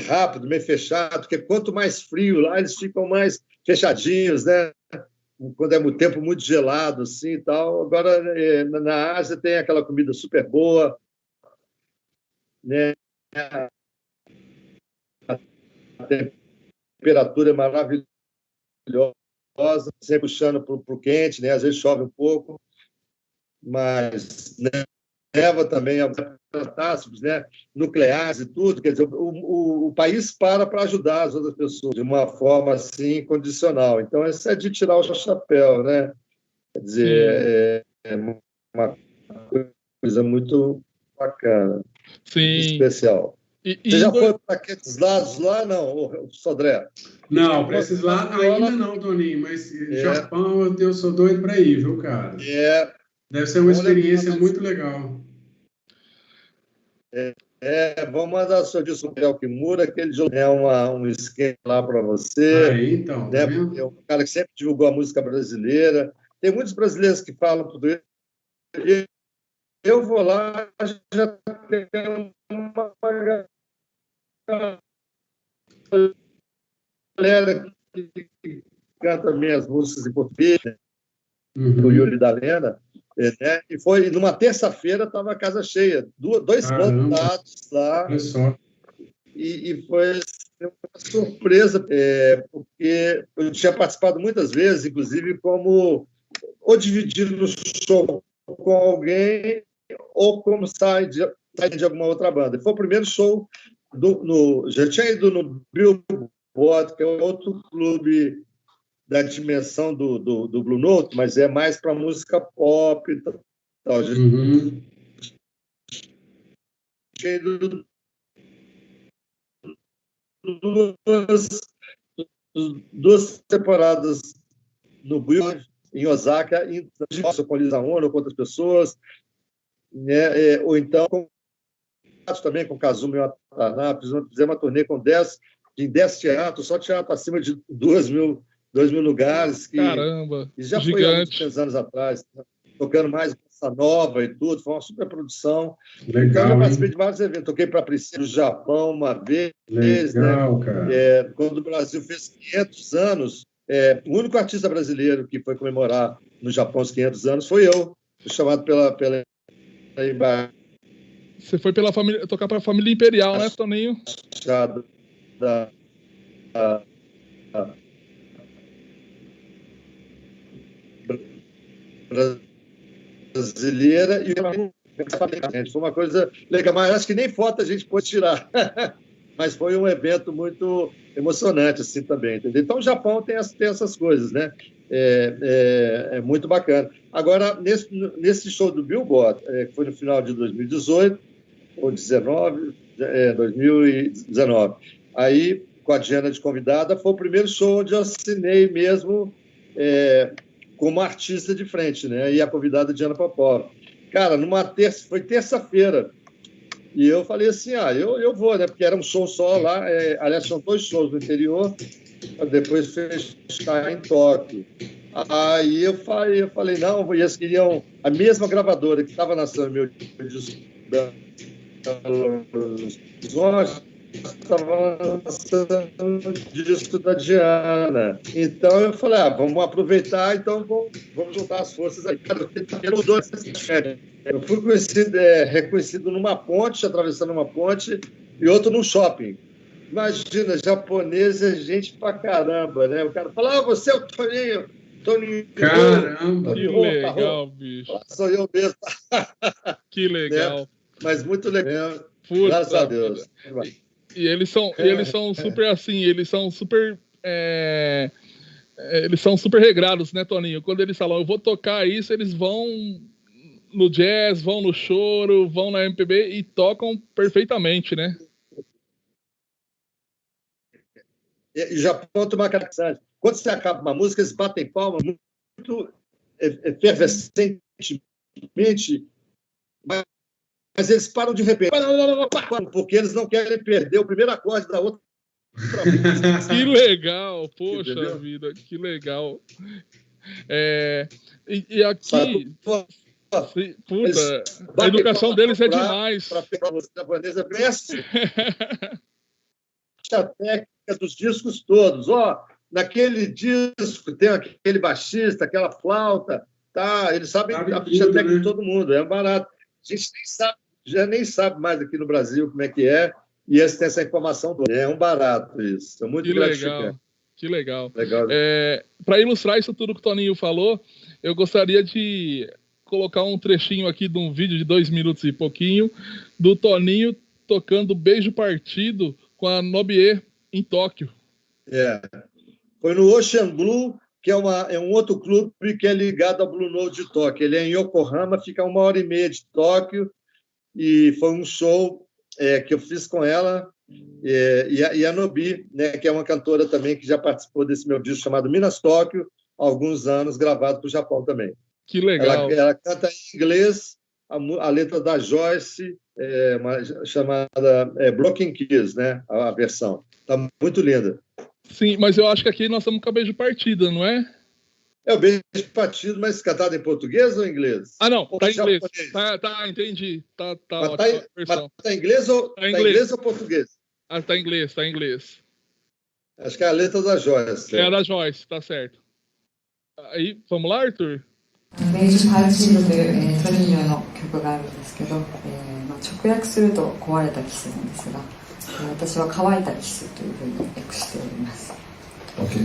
rápido, meio fechado, porque quanto mais frio lá, eles ficam mais fechadinhos, né? quando é um tempo muito gelado assim e tal. Agora na Ásia tem aquela comida super boa, né? A temperatura é maravilhosa, sempre puxando para o quente, né? Às vezes chove um pouco, mas neva também, catástrofes, né? Nucleares e tudo. Quer dizer, o país para ajudar as outras pessoas de uma forma assim condicional. Então, isso é de tirar o chapéu, né? Quer dizer, é uma coisa muito bacana, muito Sim. especial. Você já foi para aqueles lados lá, não, Sodré? Não, para esses lados ainda não, Toninho, mas Japão eu sou doido para ir, viu, cara? Deve ser uma experiência muito legal. Vamos mandar o seu disco para o Kimura, que ele é um esquema lá para você. Aí, então, tá vendo? É um cara que sempre divulgou a música brasileira. Tem muitos brasileiros que falam português. Eu vou lá, já tenho uma galera que canta minhas músicas em português, do Yuri da Lena, né? E foi numa terça-feira, estava a casa cheia, dois contatos lá, e foi uma surpresa, porque eu tinha participado muitas vezes, inclusive como ou dividido no show com alguém, ou como sai de alguma outra banda. Foi o primeiro show já tinha ido no Billboard, que é outro clube da dimensão do Blue Note, mas é mais para música pop e tal. Tinha ido duas temporadas no Billboard, em Osaka, com Lisa Ono, com outras pessoas, né? Ou então também com Kazumi Watanabe, fizemos uma turnê em 10 teatros, só teatro acima de 2 mil lugares. Caramba! E já gigante. Foi há muitos anos atrás, né? Tocando mais bossa nova e tudo, foi uma super produção. Legal, então, eu participei de vários eventos. Toquei para a Priscila no Japão uma vez. Legal, né? Cara. Quando o Brasil fez 500 anos, o único artista brasileiro que foi comemorar no Japão os 500 anos foi eu. Fui chamado pela Você foi tocar para a família imperial, né, Toninho? Brasileira e foi uma coisa legal, mas acho que nem foto a gente pôde tirar. Mas foi um evento muito emocionante assim também, entendeu? Então o Japão tem essas coisas, né? É muito bacana. Agora, nesse show do Billboard, que foi no final de 2018 ou 2019, aí com a Diana de convidada, foi o primeiro show onde eu assinei mesmo como artista de frente, né? E a convidada Diana Popova. Cara, foi terça-feira. E eu falei assim, eu vou, né? Porque era um show só lá. Aliás, são 2 shows no interior, para depois fechar em Tóquio. Aí eu falei, não, e eles queriam a mesma gravadora que estava lançando meu disco estava lançando o disco da Diana. Então eu falei, vamos aproveitar, então vamos juntar as forças aí. Eu fui reconhecido numa ponte, atravessando uma ponte, e outro num shopping. Imagina, japonês é gente pra caramba, né? O cara fala, você é o Toninho. Caramba! Que legal, bicho. Sou eu mesmo. Que legal. Né? Mas muito legal. Puta, graças a Deus. E eles são super assim, eles são super regrados, né, Toninho? Quando eles falam, eu vou tocar isso, eles vão no jazz, vão no choro, vão na MPB e tocam perfeitamente, né? E já ponto uma característica. Quando você acaba uma música, eles batem palma muito efervescentemente, mas eles param de repente, porque eles não querem perder o primeiro acorde da outra. Que legal, poxa. Entendeu? Vida, que legal. E aqui, puta, a educação deles é demais. Para pegar a música japonesa, a técnica dos discos todos. naquele disco tem aquele baixista, aquela flauta, tá? Eles sabem a ficha técnica de todo mundo, é barato. A gente nem sabe, já nem sabe mais aqui no Brasil como é que é, e eles têm essa informação toda. É um barato isso, é muito gratificante. Que legal. Legal. Para ilustrar isso tudo que o Toninho falou, eu gostaria de colocar um trechinho aqui de um vídeo de 2 minutos e pouquinho, do Toninho tocando Beijo Partido com a Nobie em Tóquio. Foi no Ocean Blue, que é um outro clube que é ligado ao Blue Note de Tóquio. Ele é em Yokohama, fica 1h30 de Tóquio, e foi um show que eu fiz com ela, e a Nobi, né, que é uma cantora também que já participou desse meu disco chamado Minas Tóquio, há alguns anos, gravado para o Japão também. Que legal. Ela canta em inglês a letra da Joyce, chamada Broken Kiss, né, a versão. Está muito linda. Sim, mas eu acho que aqui nós estamos com a Beijo Partida, não é? É o Beijo Partido, mas cantado em português ou em inglês? Ah, não, tá em inglês. Japonês? Tá, entendi. Tá Tá em inglês ou português? Tá em inglês. Acho que é a letra da Joyce. É a da Joyce, tá certo. Aí, vamos lá, Arthur? ベージュパルチードというトリニオの曲があるんですけど、直訳すると壊れたキスなんですが、私は乾いたキスというふうに訳しております。OK。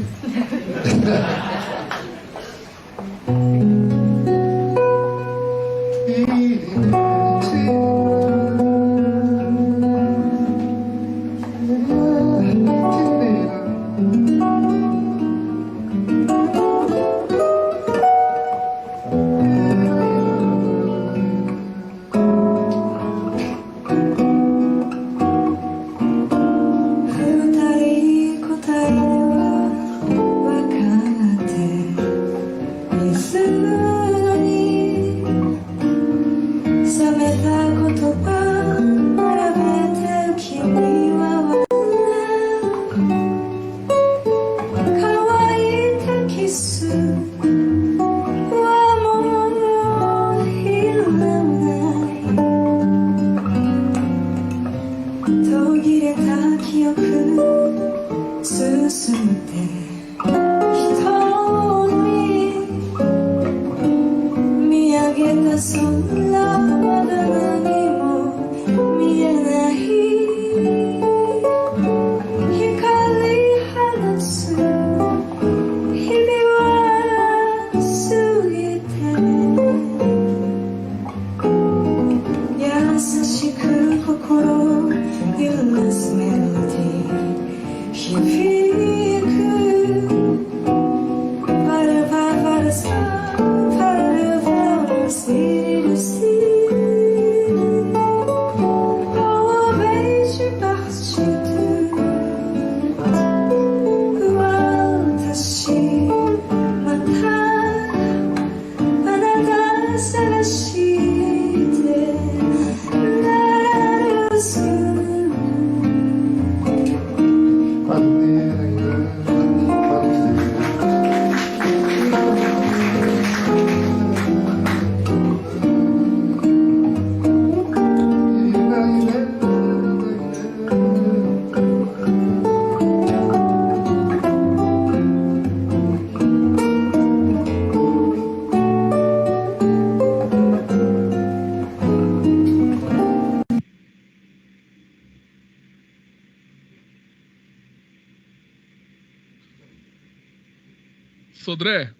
Sodré,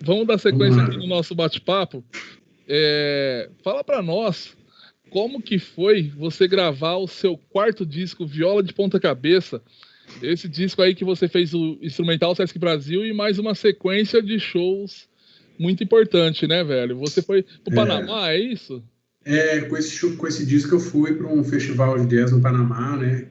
vamos dar sequência aqui no nosso bate-papo. Fala para nós como que foi você gravar o seu quarto disco, Viola de Ponta Cabeça. Esse disco aí que você fez o Instrumental Sesc Brasil e mais uma sequência de shows muito importante, né, velho? Você foi pro Panamá, é isso? Com esse disco eu fui para um festival de jazz no Panamá, né?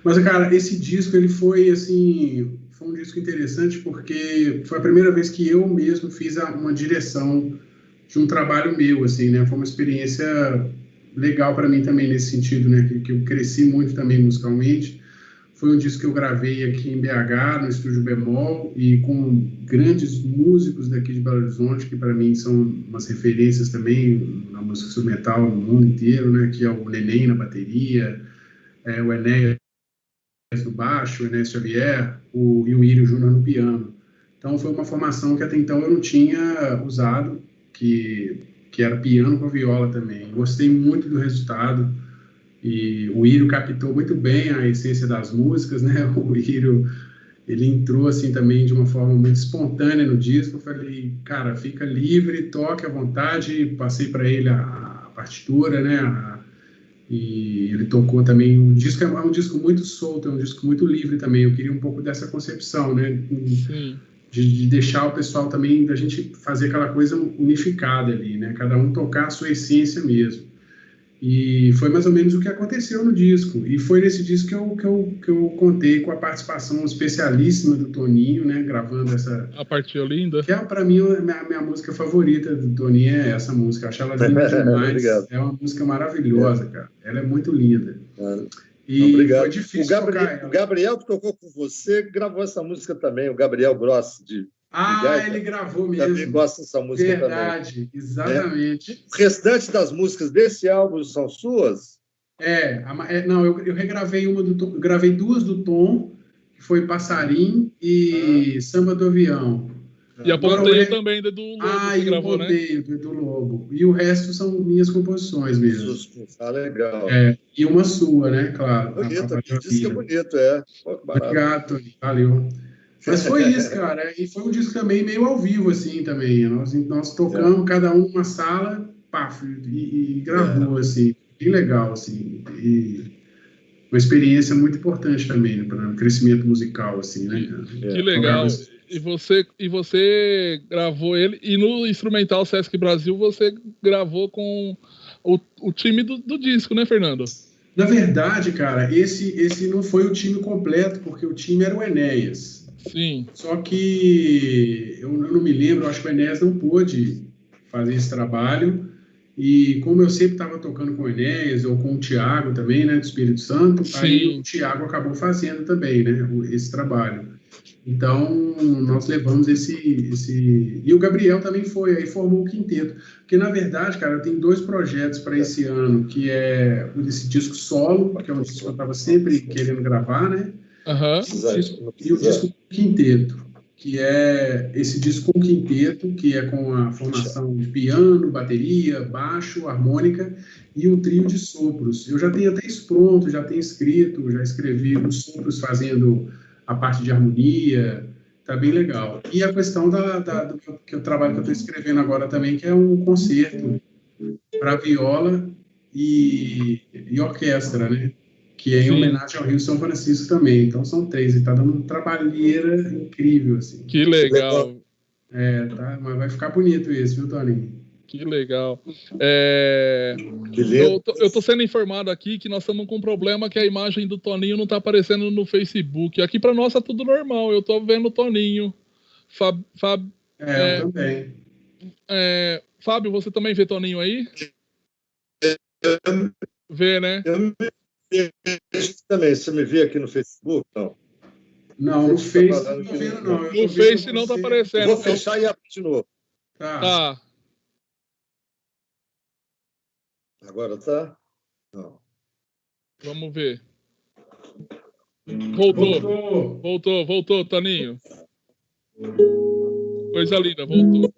Mas, cara, esse disco ele foi assim... Foi um disco interessante porque foi a primeira vez que eu mesmo fiz uma direção de um trabalho meu, assim, né? Foi uma experiência legal para mim também nesse sentido, né? Que eu cresci muito também musicalmente. Foi um disco que eu gravei aqui em BH, no Estúdio Bemol, e com grandes músicos daqui de Belo Horizonte, que para mim são umas referências também na música instrumental no mundo inteiro, né? Que é o Neném na bateria, o Enéas no baixo, o Ernesto Xavier, e o Írio Júnior no piano. Então foi uma formação que até então eu não tinha usado, que era piano com viola também. Gostei muito do resultado, e o Írio captou muito bem a essência das músicas, né? O Írio, ele entrou assim também de uma forma muito espontânea no disco. Eu falei, cara, fica livre, toque à vontade. Passei para ele a partitura, né? E ele tocou também. O disco é um disco muito solto, é um disco muito livre também. Eu queria um pouco dessa concepção, né? De deixar o pessoal também, da gente fazer aquela coisa unificada ali, né? Cada um tocar a sua essência mesmo. E foi mais ou menos o que aconteceu no disco. E foi nesse disco que eu contei com a participação especialíssima do Toninho, né? Gravando essa... A parte linda. Que é, para mim, a minha música favorita do Toninho é essa música. Eu acho ela linda demais. É uma música maravilhosa, cara. Ela é muito linda. E obrigado. foi difícil tocar ela. O Gabriel, que tocou com você, gravou essa música também. O Gabriel Gross, ele gravou mesmo. Também gosta dessa música. Verdade, também. Exatamente. O restante das músicas desse álbum são suas? Não, eu regravei eu gravei duas do Tom, que foi Passarim e Samba do Avião. E a Ponteio também do Lobo, que gravou, né? Do Lobo. E o resto são minhas composições mesmo. Legal. E uma sua, né? Claro. Bonito, disco é bonito, Obrigado, Tony. Valeu. Mas foi isso, cara. E foi um disco também meio ao vivo, assim, também. Nós tocamos, cada um numa sala, paf, e gravou, assim. Bem legal, assim. E uma experiência muito importante também, né, para o crescimento musical, assim, né? Que legal. E você gravou ele, e no Instrumental Sesc Brasil você gravou com o time do disco, né, Fernando? Na verdade, cara, esse não foi o time completo, porque o time era o Enéas. Sim. Só que eu não me lembro, eu acho que o Enéas não pôde fazer esse trabalho, e como eu sempre estava tocando com o Enéas, ou com o Tiago também, né, do Espírito Santo, sim, aí o Tiago acabou fazendo também, né, esse trabalho. Então, nós levamos esse... E o Gabriel também foi, aí formou o quinteto. Porque, na verdade, cara, eu tenho 2 projetos para esse ano, que é esse disco solo, que é um disco que eu estava sempre querendo gravar, né? E o disco quinteto, que é esse disco com quinteto, que é com a formação de piano, bateria, baixo, harmônica e um trio de sopros. Eu já tenho até isso pronto, já tenho escrito, já escrevi os sopros fazendo a parte de harmonia, tá bem legal. E a questão do trabalho que eu estou escrevendo agora também, que é um concerto para viola e orquestra, né? Que é em homenagem ao Rio São Francisco também. Então são 3, e está dando uma trabalheira incrível, assim. Que legal. Tá, mas vai ficar bonito esse, viu, Toninho? Que legal. Que lindo. Eu tô sendo informado aqui que nós estamos com um problema, que a imagem do Toninho não tá aparecendo no Facebook. Aqui para nós tá tudo normal. Eu tô vendo o Toninho. Eu também. Fábio, você também vê Toninho aí? Vê, né? Eu me vejo também. Você me vê aqui no Facebook? Não. Não, no Face não tô vendo, não. No Face não tá aparecendo. Eu vou fechar e abrir de novo. Tá. Agora tá? Não. Vamos ver. Voltou, Toninho. Coisa linda, voltou.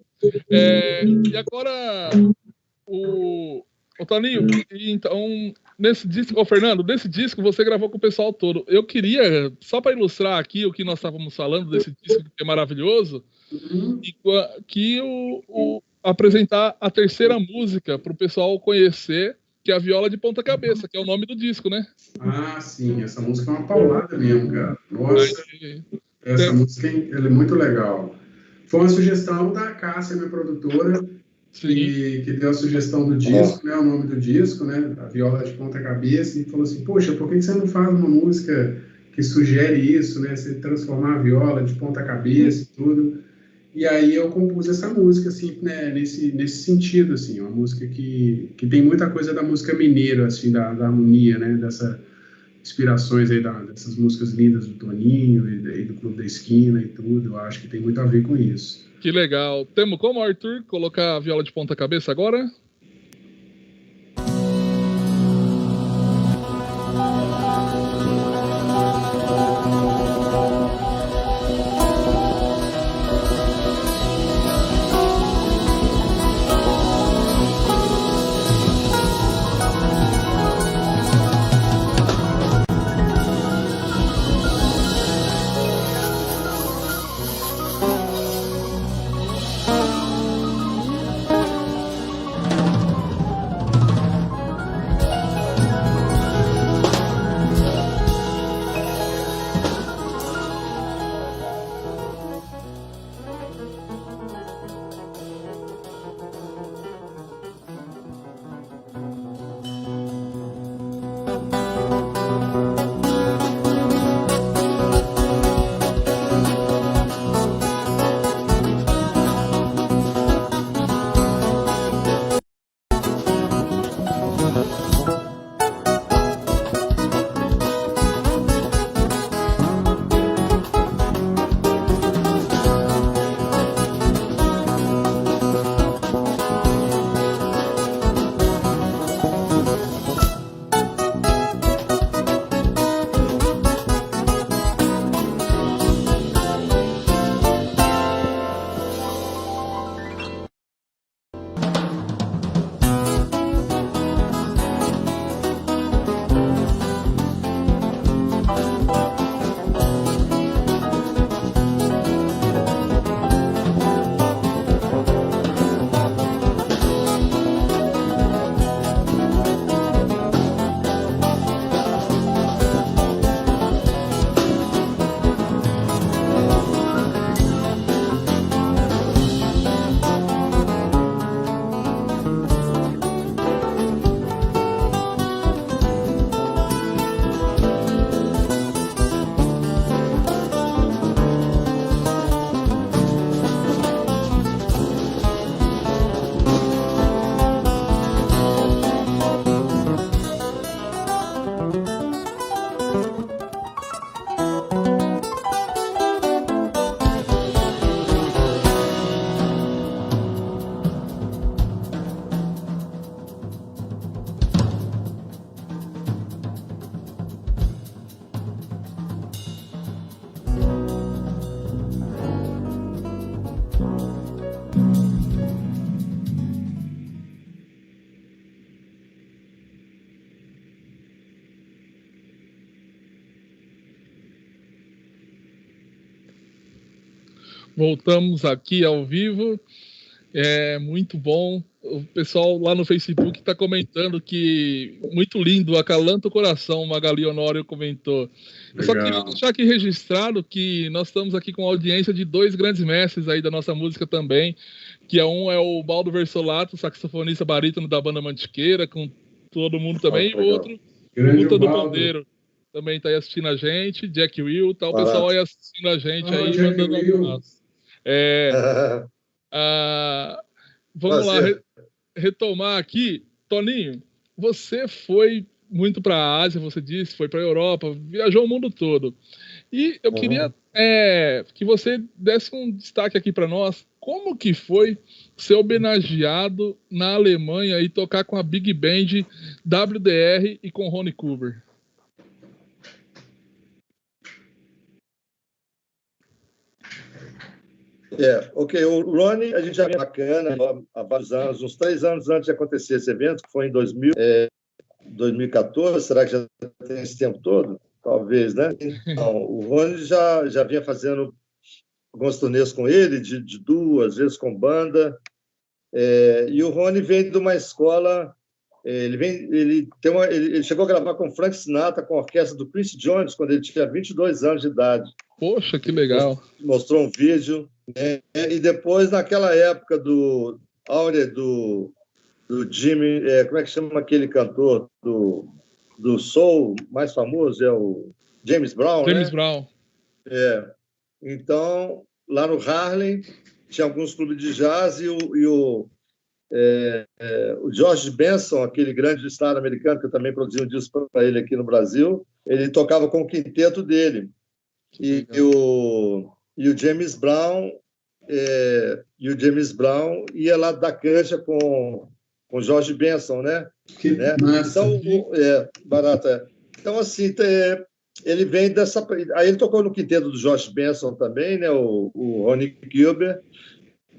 E agora, o Toninho, então, nesse disco, Fernando, nesse disco você gravou com o pessoal todo. Eu queria, só para ilustrar aqui o que nós estávamos falando desse disco, que é maravilhoso, que apresentar a terceira música para o pessoal conhecer, que é a Viola de Ponta Cabeça, que é o nome do disco, né? Ah, sim, essa música é uma paulada mesmo, cara. Nossa, essa música ela é muito legal. Foi uma sugestão da Cássia, minha produtora, que deu a sugestão do disco, né, o nome do disco, né, a Viola de Ponta Cabeça, e falou assim, poxa, por que você não faz uma música que sugere isso, né, você transformar a viola de ponta cabeça e tudo? E aí eu compus essa música, assim, né, nesse sentido, assim, uma música que tem muita coisa da música mineira, assim, da harmonia, né, dessas inspirações aí dessas músicas lindas do Toninho e do Clube da Esquina e tudo. Eu acho que tem muito a ver com isso. Que legal. Temos como, Arthur, colocar a Viola de Ponta Cabeça agora? Voltamos aqui ao vivo. É muito bom. O pessoal lá no Facebook está comentando que muito lindo, acalanta o coração, Magali Honório comentou. Eu só queria deixar aqui registrado que nós estamos aqui com a audiência de 2 grandes mestres aí da nossa música também, que um é o Baldo Versolato, saxofonista barítono da banda Mantiqueira, com todo mundo também, e o outro, Luta do Pandeiro, também está aí assistindo a gente, Jack Will, tá o pessoal aí assistindo a gente aí, mandando abraço. Vamos lá, retomar aqui. Toninho, você foi muito para a Ásia, você disse, foi para a Europa, viajou o mundo todo. E eu queria que você desse um destaque aqui para nós, como que foi ser homenageado na Alemanha e tocar com a Big Band WDR e com Ronnie Cooper? Ok, o Ronnie, a gente já vem bacana há vários anos, uns 3 anos antes de acontecer esse evento, que foi em 2014, será que já tem esse tempo todo? Talvez, né? Então, o Ronnie já vinha fazendo alguns turnês com ele, de duo, às vezes com banda, e o Ronnie vem de uma escola, ele chegou a gravar com Frank Sinatra, com a orquestra do Quincy Jones, quando ele tinha 22 anos de idade. Poxa, que legal. Mostrou um vídeo, né? E depois, naquela época do Jimmy, como é que chama aquele cantor do soul mais famoso? É o James Brown, James né? Brown. Então, lá no Harlem, tinha alguns clubes de jazz e o George Benson, aquele grande star americano, que eu também produzi um disco para ele aqui no Brasil, ele tocava com o quinteto dele. E o James Brown ia lá dar canja com o George Benson, né? Então, barata. Então, assim, ele vem dessa... Aí ele tocou no quinteto do George Benson também, né? O Ronnie Gilbert.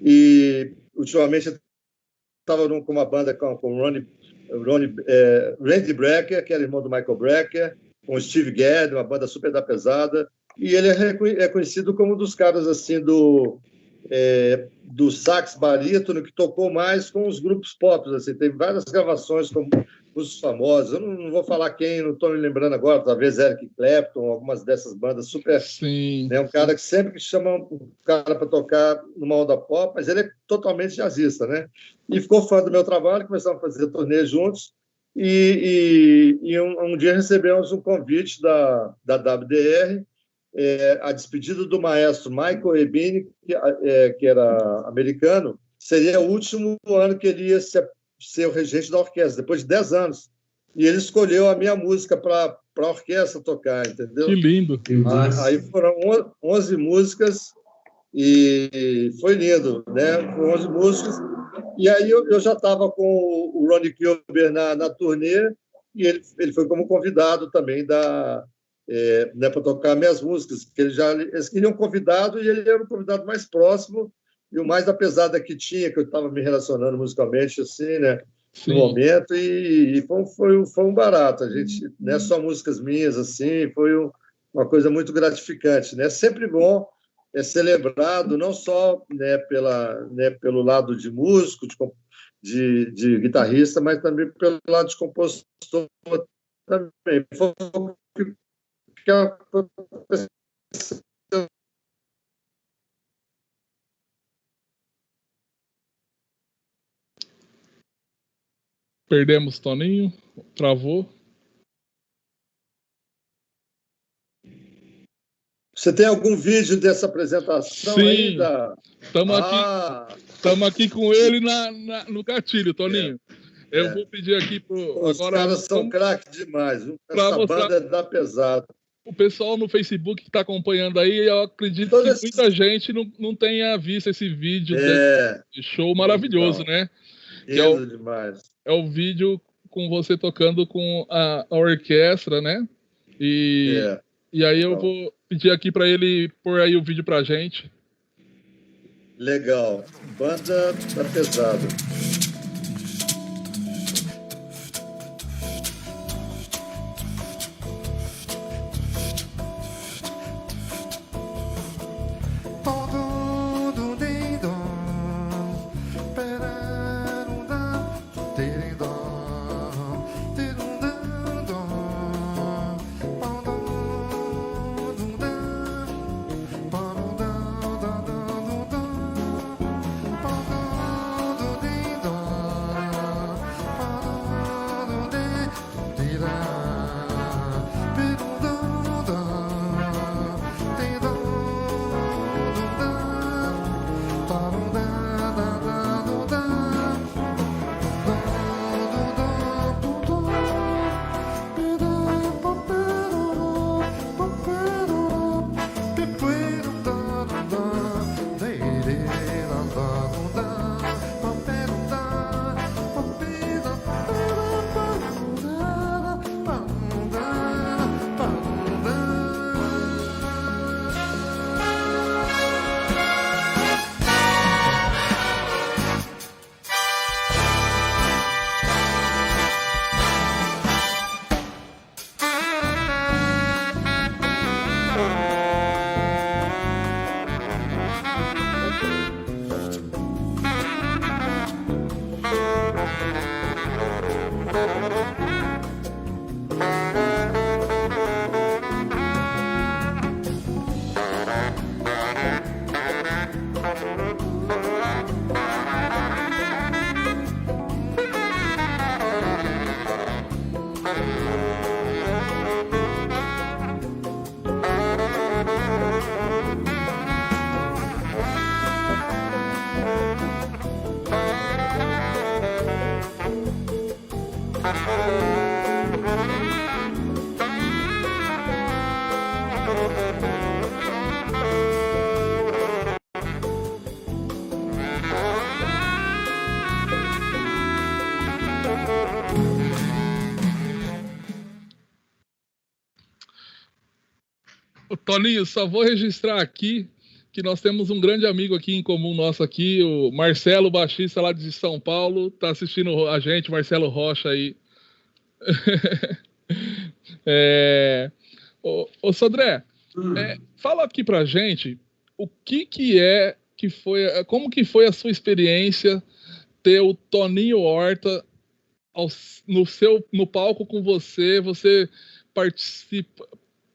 E, ultimamente, estava com uma banda com o Randy Brecker, que era irmão do Michael Brecker, com o Steve Gadd, uma banda super da pesada. E ele é conhecido como um dos caras assim do sax barítono que tocou mais com os grupos pop. Assim, tem várias gravações com os famosos. Eu não vou falar quem, não estou me lembrando agora, talvez Eric Clapton, algumas dessas bandas super. Sim. Né, um cara que sempre chama um cara para tocar numa onda pop, mas ele é totalmente jazzista, né? E ficou fã do meu trabalho, começamos a fazer turnê juntos. E um dia recebemos um convite da WDR. A despedida do maestro Michael Ebini, que era americano, seria o último ano que ele ia ser o regente da orquestra, depois de 10 anos. E ele escolheu a minha música para a orquestra tocar, entendeu? Que lindo! Aí foram 11 músicas e foi lindo, né? Foram 11 músicas. E aí eu já estava com o Ronnie Gilbert na turnê e ele foi como convidado também né, para tocar minhas músicas, que eles queriam um convidado e ele era o convidado mais próximo e o mais da pesada que tinha, que eu estava me relacionando musicalmente assim, né, no momento, e foi um barato. A gente, né, só músicas minhas assim, foi uma coisa muito gratificante, né? Sempre bom ser lembrado não só, né, pelo lado de músico, de guitarrista, mas também pelo lado de compositor também. Perdemos Toninho, travou. Você tem algum vídeo dessa apresentação? Sim, estamos aqui com ele no gatilho, Toninho. Eu vou pedir aqui Os caras são craques demais. Essa banda é da pesada. O pessoal no Facebook que está acompanhando aí, eu acredito que muita gente não tenha visto esse vídeo desse show maravilhoso, então, né? Lindo demais. É o vídeo com você tocando com a orquestra, né? E aí eu vou pedir aqui para ele pôr aí o vídeo pra gente. Legal. Banda da pesada. Todo Toninho, só vou registrar aqui que nós temos um grande amigo aqui em comum nosso aqui, o Marcelo, baixista lá de São Paulo, tá assistindo a gente, Marcelo Rocha aí. Ô Sodré, fala aqui pra gente o como que foi a sua experiência ter o Toninho Horta no palco com você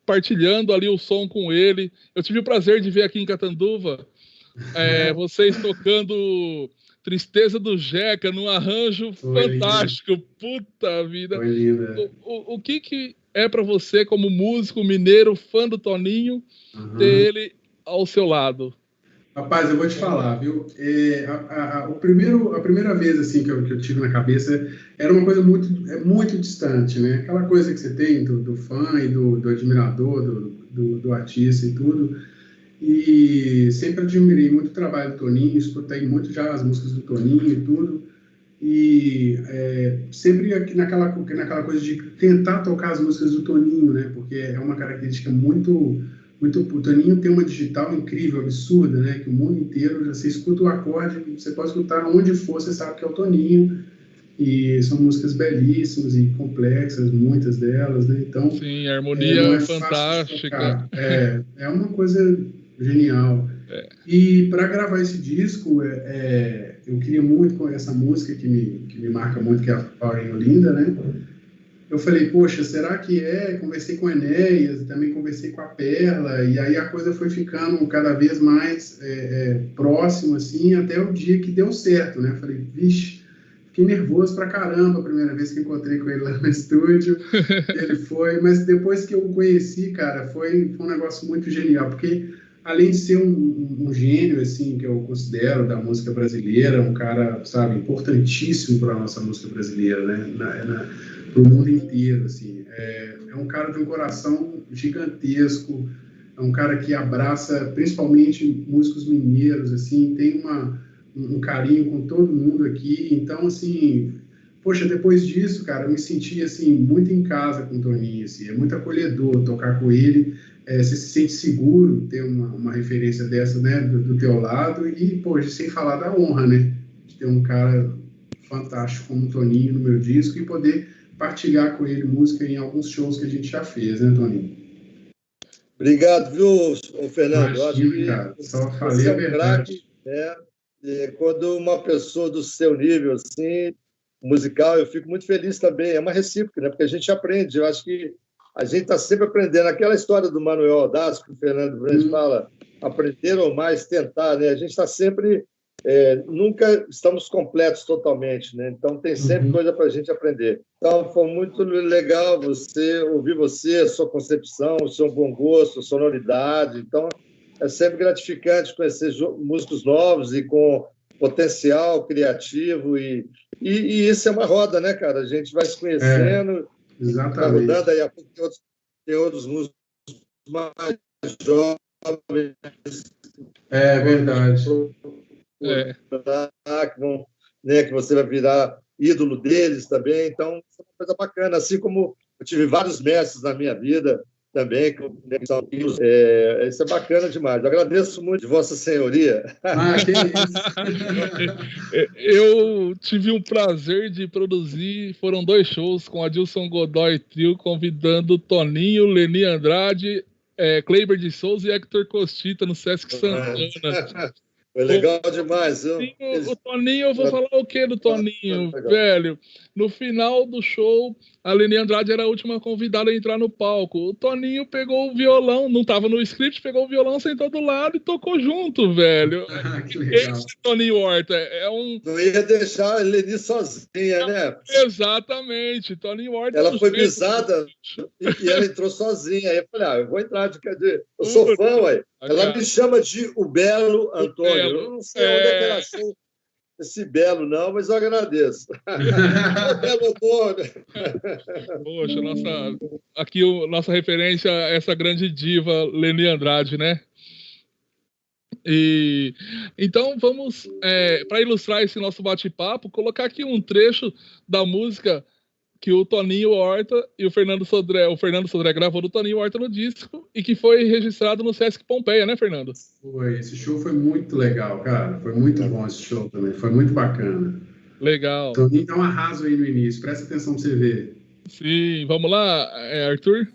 partilhando ali o som com ele. Eu tive o prazer de ver aqui em Catanduva vocês tocando Tristeza do Jeca num arranjo fantástico. Puta vida. O que é para você, como músico mineiro, fã do Toninho, ter ele ao seu lado? Rapaz, eu vou te falar, viu? A primeira vez assim que eu tive na cabeça era uma coisa muito distante, né? Aquela coisa que você tem do fã e do admirador, do artista e tudo. E sempre admirei muito o trabalho do Toninho, escutei muito já as músicas do Toninho e tudo. E sempre naquela coisa de tentar tocar as músicas do Toninho, né? Porque é uma característica muito... O Toninho tem uma digital incrível, absurda, né? Que o mundo inteiro, você escuta o acorde, você pode escutar onde for, você sabe que é o Toninho. E são músicas belíssimas e complexas, muitas delas, né? Então, sim, a harmonia é fantástica. É uma coisa genial. E para gravar esse disco, eu queria muito com essa música que me marca muito, que é a Paulinho Linda, né? Eu falei, poxa, será que Conversei com o Enéas, também conversei com a Perla, e aí a coisa foi ficando cada vez mais próxima, assim, até o dia que deu certo, né? Eu falei, vixe, fiquei nervoso pra caramba a primeira vez que encontrei com ele lá no estúdio. Ele foi, mas depois que eu o conheci, cara, foi um negócio muito genial, porque além de ser um gênio, assim, que eu considero da música brasileira, um cara, sabe, importantíssimo para a nossa música brasileira, né? Para o mundo inteiro, assim. É um cara de um coração gigantesco, é um cara que abraça principalmente músicos mineiros, assim, tem um carinho com todo mundo aqui. Então, assim, poxa, depois disso, cara, eu me senti, assim, muito em casa com o Toninho, assim, é muito acolhedor tocar com ele, você se sente seguro ter uma referência dessa, né, do teu lado, e, poxa, sem falar da honra, né, de ter um cara fantástico como o Toninho no meu disco e poder partilhar com ele música em alguns shows que a gente já fez, né, Toninho? Obrigado, viu, Fernando? Imagina, cara, só falei a verdade. Quando uma pessoa do seu nível, assim, musical, eu fico muito feliz também. É uma recíproca, né? Porque a gente aprende. Eu acho que a gente está sempre aprendendo. Aquela história do Manuel Audazio, que o Fernando Brandt fala, aprender ou mais tentar, né? A gente está sempre... nunca estamos completos totalmente, né? Então tem sempre coisa para a gente aprender. Então foi muito legal ouvir você, a sua concepção, o seu bom gosto, a sonoridade. Então é sempre gratificante conhecer músicos novos e com potencial criativo e isso é uma roda, né, cara? A gente vai se conhecendo, exatamente. Vai rodando, aí a pouco tem outros músicos mais jovens. É verdade. Que você vai virar ídolo deles também, então é uma coisa bacana, assim como eu tive vários mestres na minha vida também, isso é bacana demais. Eu agradeço muito de Vossa Senhoria. Que isso. Eu tive o prazer de produzir, foram 2 shows com Adilson Godoy Trio, convidando Toninho, Leni Andrade, Kleiber de Souza e Hector Costita no Sesc Santana. Foi legal demais, viu? O Toninho, eu vou falar o que do Toninho, velho? No final do show, a Leni Andrade era a última convidada a entrar no palco. O Toninho pegou o violão, não tava no script, pegou o violão, sentou do lado e tocou junto, velho. Que legal. Esse Toninho Horta Não ia deixar a Leni sozinha, né? Exatamente, Toninho Horta. Ela foi bisada e ela entrou sozinha. Aí eu falei, eu vou entrar eu sou fã, ué. Ela me chama de o Belo Antônio. Eu não sei onde é que ela achou esse Belo, não, mas eu agradeço. O Belo Antônio. Poxa, nossa referência a essa grande diva, Leni Andrade, né? E então vamos, para ilustrar esse nosso bate-papo, colocar aqui um trecho da música que o Toninho Horta e o Fernando Sodré gravou do Toninho Horta no disco e que foi registrado no Sesc Pompeia, né, Fernando? Esse show foi muito legal, cara. Foi muito bom esse show também. Foi muito bacana. Legal. Toninho dá um arraso aí no início. Presta atenção pra você ver. Sim, vamos lá, Arthur?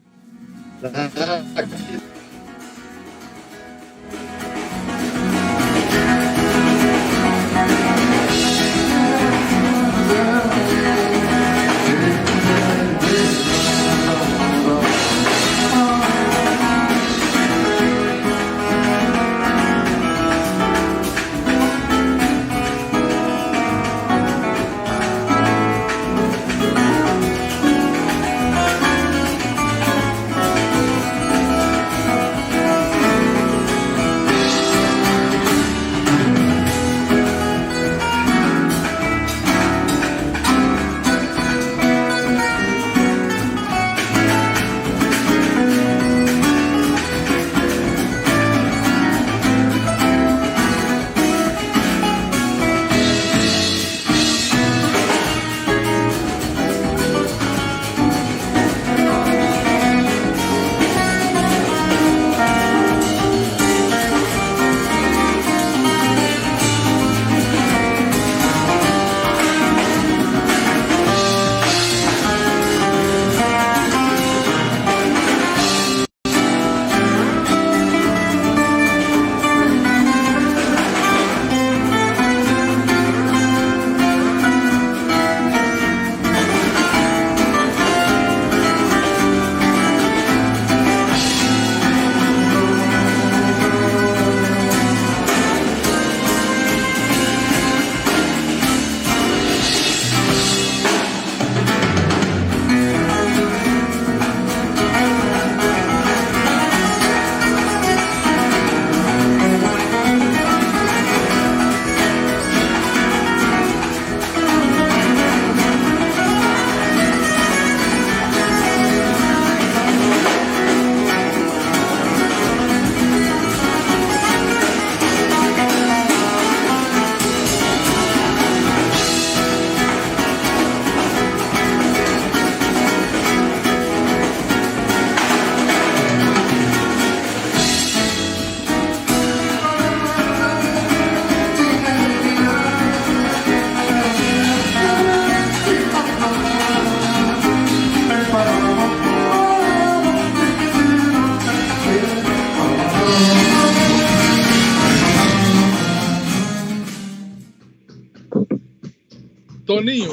Toninho,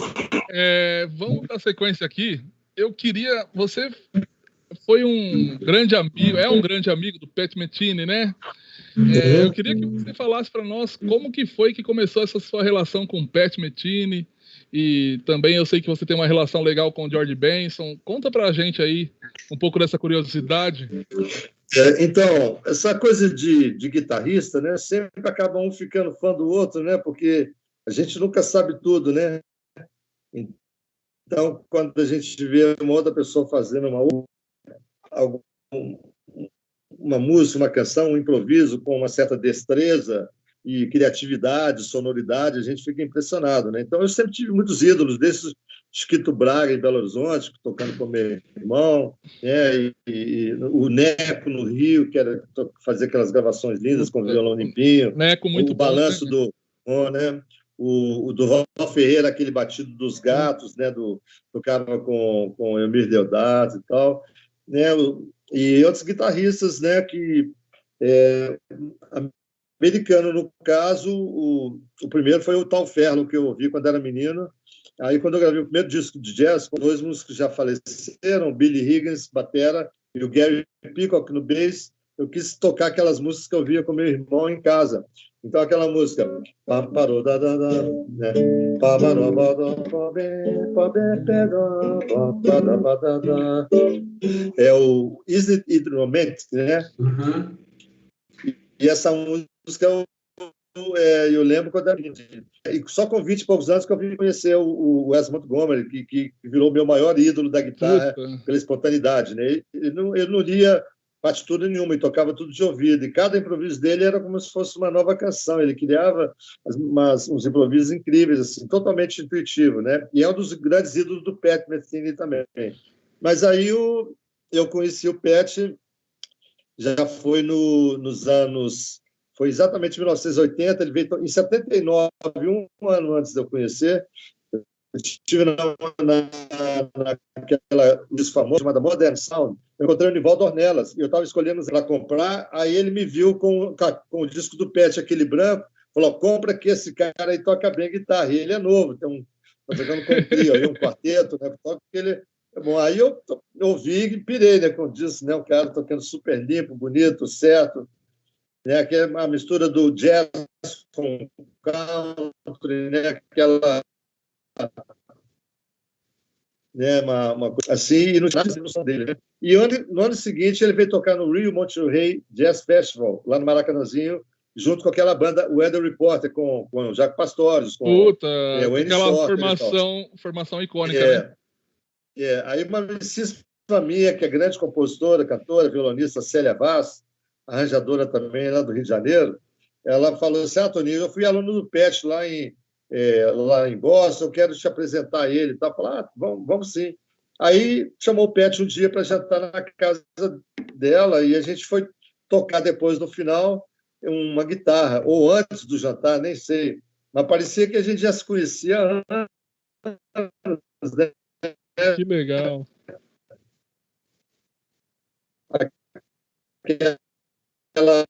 vamos dar sequência aqui. Eu queria... Você foi um grande amigo, é um grande amigo do Pat Metheny, né? Eu queria que você falasse para nós como que foi que começou essa sua relação com o Pat Metheny, e também eu sei que você tem uma relação legal com o George Benson. Conta pra gente aí um pouco dessa curiosidade. Então, essa coisa de guitarrista, né? Sempre acaba um ficando fã do outro, né? Porque a gente nunca sabe tudo, né? Então, quando a gente vê uma outra pessoa fazendo uma música, uma canção, um improviso com uma certa destreza e criatividade, sonoridade, a gente fica impressionado, né? Então, eu sempre tive muitos ídolos desses, Chiquito Braga em Belo Horizonte, tocando com meu irmão, né? E o Neco no Rio, que era fazer aquelas gravações lindas com violão limpinho. Neco, muito o balanço bom, né? O Durval Ferreira, aquele batido dos gatos, né? Tocava com o Elmir Deodato e tal, né? E outros guitarristas, né? Que a Americano, no caso, o primeiro foi o Tal Ferlo, que eu ouvi quando era menino. Aí, quando eu gravei o primeiro disco de jazz, com 2 músicos que já faleceram, Billy Higgins, batera, e o Gary Peacock no bass, eu quis tocar aquelas músicas que eu via com meu irmão em casa. Então, aquela música... É o Is It Romantic, né? Uhum. E essa música eu lembro quando era menino. E só com 20 e poucos anos que eu vim conhecer o Wes Montgomery, que virou meu maior ídolo da guitarra pela espontaneidade, né? Ele não lia partitura nenhuma, ele tocava tudo de ouvido, e cada improviso dele era como se fosse uma nova canção, ele criava uns improvisos incríveis, assim, totalmente intuitivo, né? E é um dos grandes ídolos do Pat Metheny também. Mas aí eu conheci o Pat, já foi nos anos... Foi exatamente em 1980, ele veio em 79, um ano antes de eu conhecer. Eu estive naquela disco famoso chamada Modern Sound. Eu encontrei o Nivaldo Ornelas, e eu estava escolhendo para comprar, aí ele me viu com o disco do Pat, aquele branco, falou, compra que esse cara aí toca bem guitarra, e ele é novo, tá tocando com um trio, aí, um quarteto, né? Toca que ele... Bom, aí eu ouvi e pirei, né, com isso, né, o cara tocando super limpo, bonito, certo, né, que é uma mistura do jazz com country, né, aquela, né, uma coisa assim, e no som dele, né? E no ano seguinte ele veio tocar no Rio Monterey Jazz Festival, lá no Maracanãzinho, junto com aquela banda Weather Reporter, com o Jaco Pastorius, com o Wayne aquela formação icônica, né? Aí uma amicíssima minha, que é grande compositora, cantora, violonista, Célia Vaz, arranjadora também lá do Rio de Janeiro, ela falou assim, Toninho, eu fui aluno do Pat lá em Boston, eu quero te apresentar ele. Tá? Falei, vamos sim. Aí chamou o Pat um dia para jantar na casa dela e a gente foi tocar depois, no final, uma guitarra, ou antes do jantar, nem sei. Mas parecia que a gente já se conhecia antes, né? Que legal. Aquela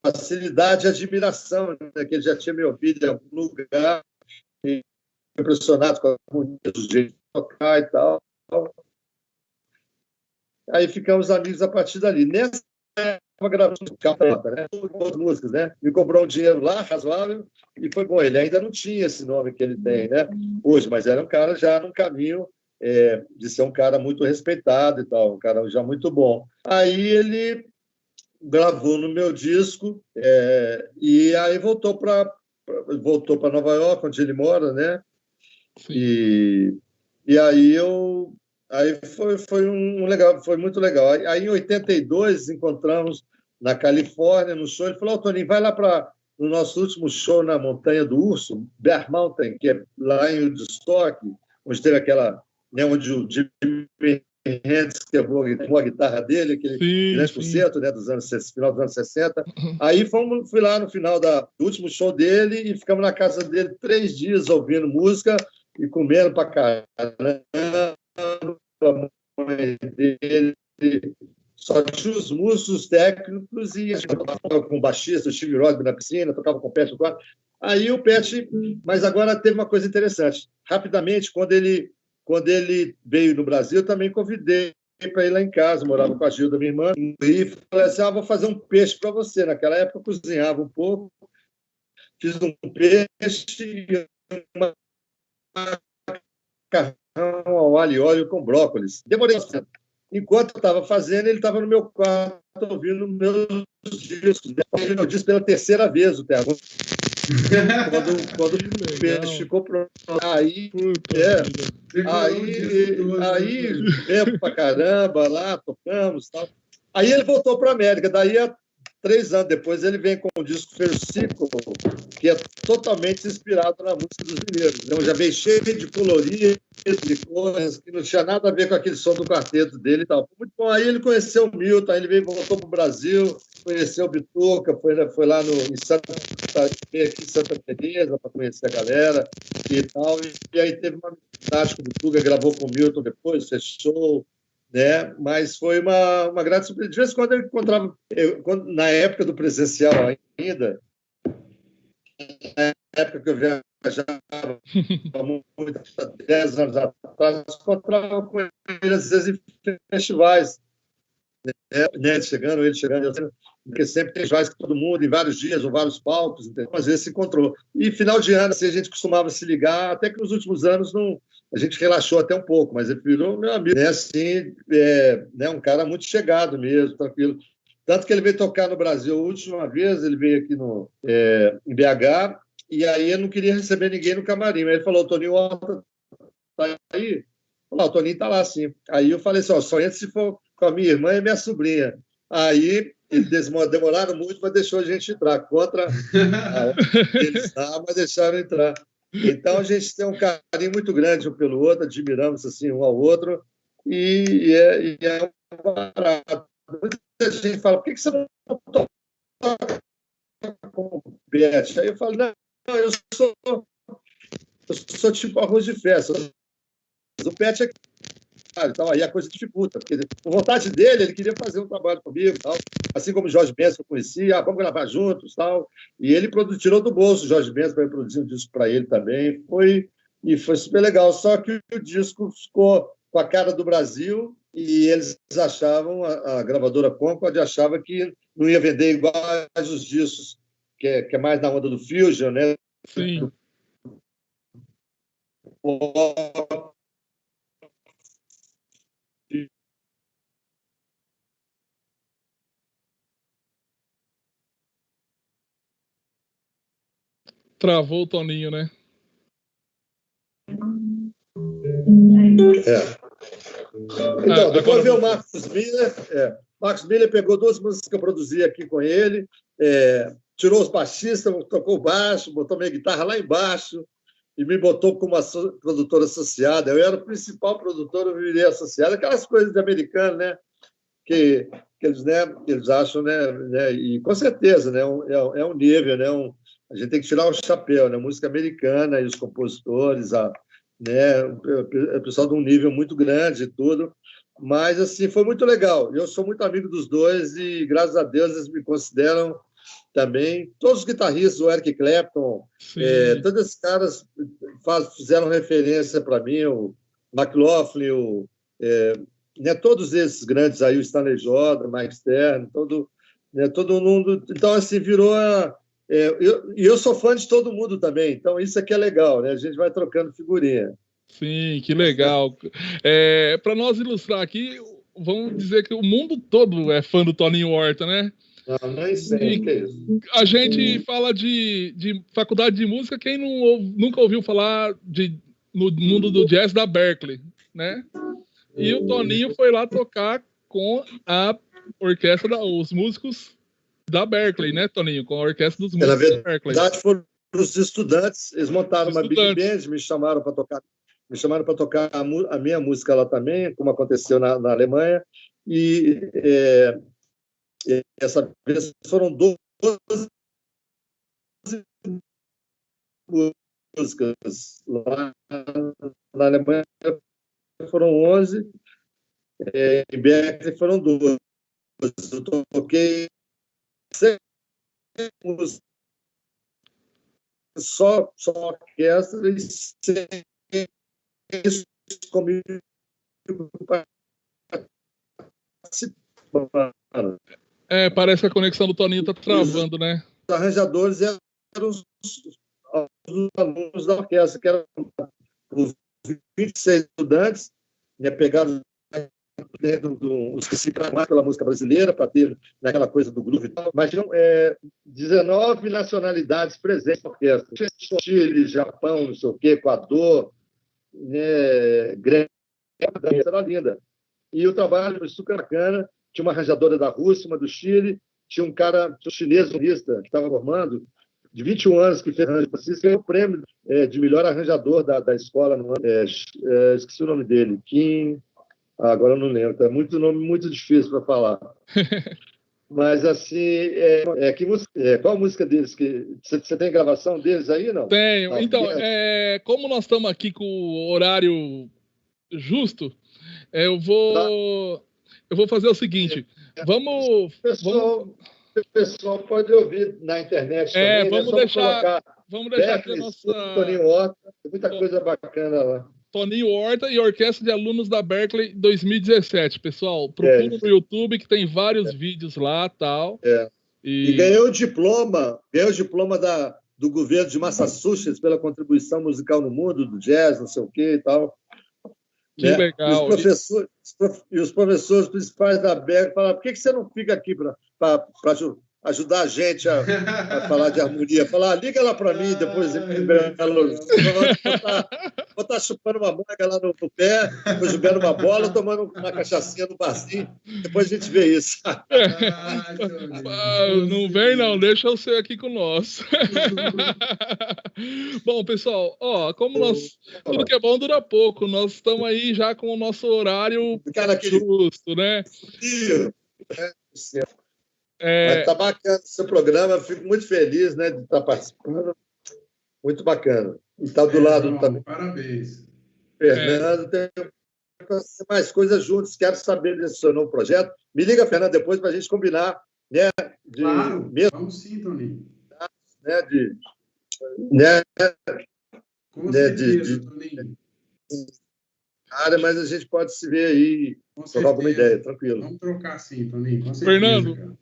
facilidade e admiração, né, que ele já tinha me ouvido em algum lugar, e impressionado com a harmonia do jeito de tocar e tal. Aí ficamos amigos a partir dali. Nessa gravação de capa, né? Com músicas, né? Me cobrou um dinheiro lá, razoável, e foi bom. Ele ainda não tinha esse nome que ele tem, né? Hoje, mas era um cara já num caminho de ser um cara muito respeitado e tal, um cara já muito bom. Aí ele gravou no meu disco e aí voltou para Nova York, onde ele mora, né? E aí foi muito legal. Aí em 82 encontramos na Califórnia no show. Ele falou: Toninho, vai lá no nosso último show na Montanha do Urso, Bear Mountain, que é lá em Woodstock, onde teve aquela, né, onde o Jimi Hendrix quebrou a guitarra dele, aquele grande concerto, né, final dos anos 60. Aí fui lá no final do último show dele e ficamos na casa dele 3 dias ouvindo música e comendo pra caramba. A mãe dele só tinha os músicos técnicos e a gente tocava com o baixista, o Steve Rodman na piscina, tocava com o Pat no quarto. Aí o Pat... Mas agora teve uma coisa interessante. Rapidamente, quando ele veio no Brasil, eu também convidei para ir lá em casa, morava com a Gilda, minha irmã, e falei assim, vou fazer um peixe para você. Naquela época eu cozinhava um pouco, fiz um peixe e uma macarrão ao alho e óleo com brócolis. Demorei bastante. Enquanto eu estava fazendo, ele estava no meu quarto ouvindo meus discos. Eu disse pela 3ª vez o Terra. Quando o peixe ficou pronto. Aí pra caramba, lá tocamos e tal. Aí ele voltou para a América. Daí, 3 anos depois, ele vem com o disco Versico, que é totalmente inspirado na música dos mineiros. Então, já veio cheio de coloridos, de coisas que não tinha nada a ver com aquele som do quarteto dele e tal. Muito bom. Aí ele conheceu o Milton, aí ele voltou para o Brasil, conheceu o Bituca, foi lá em Santa Teresa para conhecer a galera e tal. E aí teve uma amizade com o Bituca, gravou com o Milton depois, fechou. né? Mas foi uma grande surpresa. De vez em quando eu encontrava, na época do presencial ainda, na época que eu viajava muito, 10 anos atrás, eu encontrava com ele às vezes em festivais, né? Ele chegando, porque sempre tem festivais que todo mundo, em vários dias, ou vários palcos, então, às vezes se encontrou. E final de ano, assim, a gente costumava se ligar, até que nos últimos anos a gente relaxou até um pouco, mas ele virou meu amigo, né? Assim, né? Um cara muito chegado mesmo, tranquilo. Tanto que ele veio tocar no Brasil a última vez, ele veio aqui em BH, e aí ele não queria receber ninguém no camarim. Mas ele falou: o Toninho Horta tá aí? Falei: o Toninho tá lá, sim. Aí eu falei assim: só entra se for com a minha irmã e minha sobrinha. Aí eles demoraram muito, mas deixou a gente entrar. Contra eles lá, mas deixaram entrar. Então a gente tem um carinho muito grande um pelo outro, admiramos assim um ao outro, e é um barato. Muita gente fala: por que você não toca com o Beth? Aí eu falo: não, eu sou tipo arroz de festa. O Pet é então, aí a coisa dificulta, porque por vontade dele, ele queria fazer um trabalho comigo, tal, assim como o Jorge Benz, que eu conhecia, vamos gravar juntos, tal, e ele tirou do bolso o Jorge Benz para produzir um disco para ele também, foi super legal, só que o disco ficou com a cara do Brasil e eles achavam, a gravadora Concord achava que não ia vender igual os discos, que é mais na onda do Fusion, né? Sim. Travou o Toninho, né? Então, depois veio o Marcos Miller. Marcos Miller pegou 2 músicas que eu produzi aqui com ele, tirou os baixistas, tocou baixo, botou minha guitarra lá embaixo e me botou como produtora associada. Eu era o principal produtor, eu virei associado. Aquelas coisas de americano, né? Que eles acham, né? E com certeza, né? É um nível, né? A gente tem que tirar o chapéu, né? Música americana e os compositores, né? O pessoal de um nível muito grande e tudo. Mas, assim, foi muito legal. Eu sou muito amigo dos dois e, graças a Deus, eles me consideram também. Todos os guitarristas, o Eric Clapton, todos esses caras fizeram referência para mim, o McLaughlin, né, todos esses grandes aí, o Stanley Jordan, o Mike Stern, todo mundo. Então, assim, virou eu sou fã de todo mundo também, então isso aqui é legal, né? A gente vai trocando figurinha. Sim, que legal. Para nós ilustrar aqui, vamos dizer que o mundo todo é fã do Toninho Horta, né? Não, nem sei o que é isso. A gente fala de faculdade de música, quem nunca ouviu falar no mundo do jazz da Berklee, né? E o Toninho foi lá tocar com a orquestra, os músicos da Berklee, né, Toninho? Com a orquestra dos músicos da Berklee. Na verdade, foram os estudantes, eles montaram uma big band, me chamaram para tocar a minha música lá também, como aconteceu na Alemanha, e essa vez foram 12 músicas. Lá na Alemanha foram 11, em Berklee foram 12. Eu toquei 100 músicas, só orquestra e 100 comigo participando. Parece que a conexão do Toninho tá travando, né? Os arranjadores eram os alunos da orquestra, que eram os 26 estudantes, né, pegados os que se clamaram pela música brasileira, para ter naquela coisa do groove e tal, mas tinham 19 nacionalidades presentes na orquestra. Chile, Japão, não sei o quê, Equador, né, Grêmio, era linda. E o trabalho foi super bacana. Tinha uma arranjadora da Rússia, uma do Chile, tinha um chinês, que estava formando, de 21 anos, que fez arranjo para si, ganhou o prêmio de melhor arranjador da escola. Esqueci o nome dele, Kim. Agora eu não lembro, é muito nome muito difícil para falar. Mas, assim, qual a música deles? Você tem gravação deles aí, não? Tenho. Então, como nós estamos aqui com o horário justo, Eu vou fazer o seguinte, vamos... O pessoal pode ouvir na internet também, vamos né? deixar aqui a Berkeley, nossa... Toninho Horta, tem muita coisa bacana lá. Toninho Horta e Orquestra de Alunos da Berkeley 2017, pessoal. Procura no YouTube que tem vários vídeos lá, tal. E ganhou o diploma do governo de Massachusetts pela contribuição musical no mundo, do jazz, não sei o quê e tal. Que legal. E os professores principais da Berkeley falaram, por que você não fica aqui para ajudar a gente a falar de harmonia? Falar, liga lá para mim depois em Belo Horizonte, vou estar chupando uma manga lá no pé, vou jogando uma bola, tomando uma cachaçinha no barzinho, depois a gente vê isso. Não vem não, deixa eu ser aqui com nós. Bom, pessoal, como tudo que é bom dura pouco, nós estamos aí já com o nosso horário justo, né? Mas tá bacana esse programa, eu fico muito feliz, né, de estar participando. Muito bacana. E está do lado também. Parabéns. Fernando, tem mais coisas juntos. Quero saber desse seu novo projeto. Me liga, Fernando, depois para a gente combinar, né? Claro, vamos sim, Toninho. Com certeza, Toninho. Mas a gente pode se ver aí, trocar alguma ideia, tranquilo. Vamos trocar sim, Toninho, com certeza. Fernando, cara.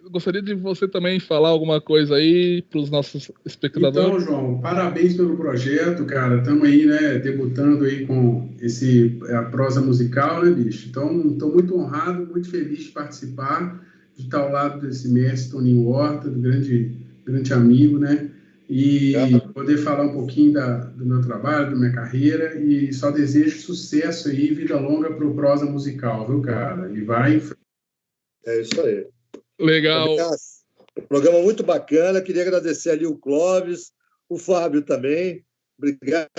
Gostaria de você também falar alguma coisa aí para os nossos espectadores. Então, João, parabéns pelo projeto, cara. Estamos aí, né, debutando aí com a prosa musical, né, bicho? Então, estou muito honrado, muito feliz de participar, de estar ao lado desse mestre Toninho Horta, do grande amigo, né? E poder falar um pouquinho do meu trabalho, da minha carreira, e só desejo sucesso aí, vida longa para o prosa musical, viu, cara? E vai em frente. É isso aí. Legal. Programa muito bacana. Queria agradecer ali o Clóvis, o Fábio também. Obrigado.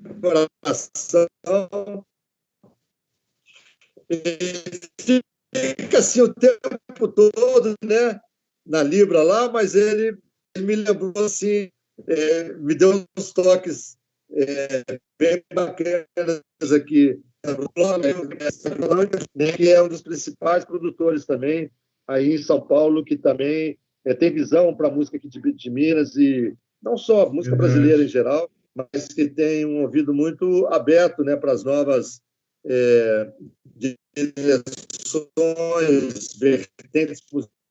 Preparação. Fica assim o tempo todo, né? Na Libra lá, mas ele me lembrou assim, me deu uns toques bem bacanas aqui, que é um dos principais produtores também aí em São Paulo, que também tem visão para a música aqui de Minas, e não só música brasileira em geral, mas que tem um ouvido muito aberto, né, para as novas direções, vertentes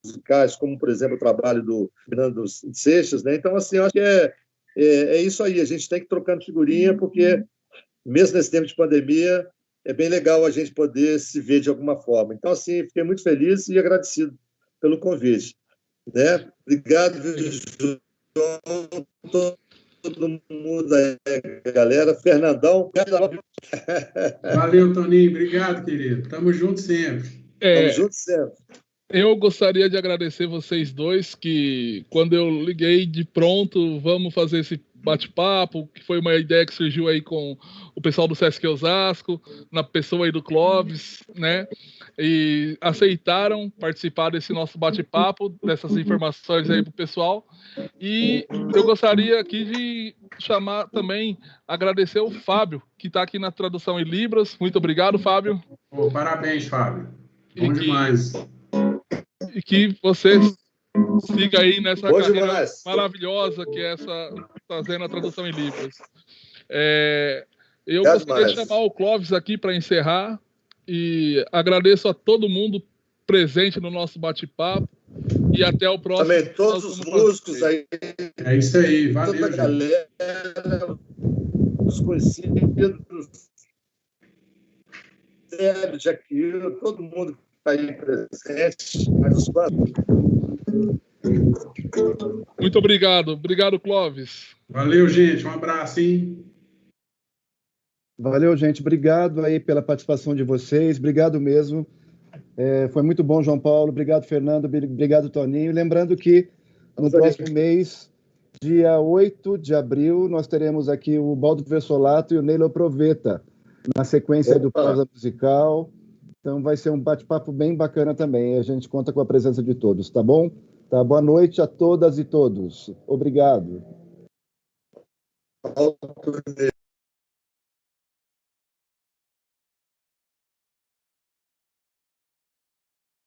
musicais, como, por exemplo, o trabalho do Fernando Seixas, né? Então, assim, eu acho que é isso aí, a gente tem que ir trocando figurinha, porque mesmo nesse tempo de pandemia, é bem legal a gente poder se ver de alguma forma. Então, assim, fiquei muito feliz e agradecido pelo convite. Né? Obrigado, João, todo mundo aí, galera. Fernandão. Valeu, Toninho. Obrigado, querido. Tamo junto sempre. Tamo junto sempre. Eu gostaria de agradecer vocês dois, que quando eu liguei de pronto, vamos fazer esse bate-papo, que foi uma ideia que surgiu aí com o pessoal do Sesc Osasco, na pessoa aí do Clóvis, né? E aceitaram participar desse nosso bate-papo, dessas informações aí pro pessoal. E eu gostaria aqui de chamar também, agradecer o Fábio, que está aqui na tradução em Libras. Muito obrigado, Fábio. Parabéns, Fábio. Bom demais. E que você siga aí nessa carreira maravilhosa que é essa, fazendo a tradução em Libras. Eu gostaria de chamar o Clóvis aqui para encerrar e agradeço a todo mundo presente no nosso bate-papo e até o próximo. Também todos os músicos aí. É isso aí, valeu. Toda a galera, os conhecidos, Sérgio, Jaquilo, todo mundo que está aí presente, mas os fãs. Muito obrigado. Obrigado, Clóvis. Valeu, gente. Um abraço, hein? Valeu, gente. Obrigado aí pela participação de vocês. Obrigado mesmo. Foi muito bom, João Paulo. Obrigado, Fernando. Obrigado, Toninho. Lembrando que no próximo mês, dia 8 de abril, nós teremos aqui o Baldo Versolato e o Neilo Proveta, na sequência do Prosa Musical. Então vai ser um bate-papo bem bacana também. A gente conta com a presença de todos, tá bom? Tá, boa noite a todas e todos. Obrigado. alto nível.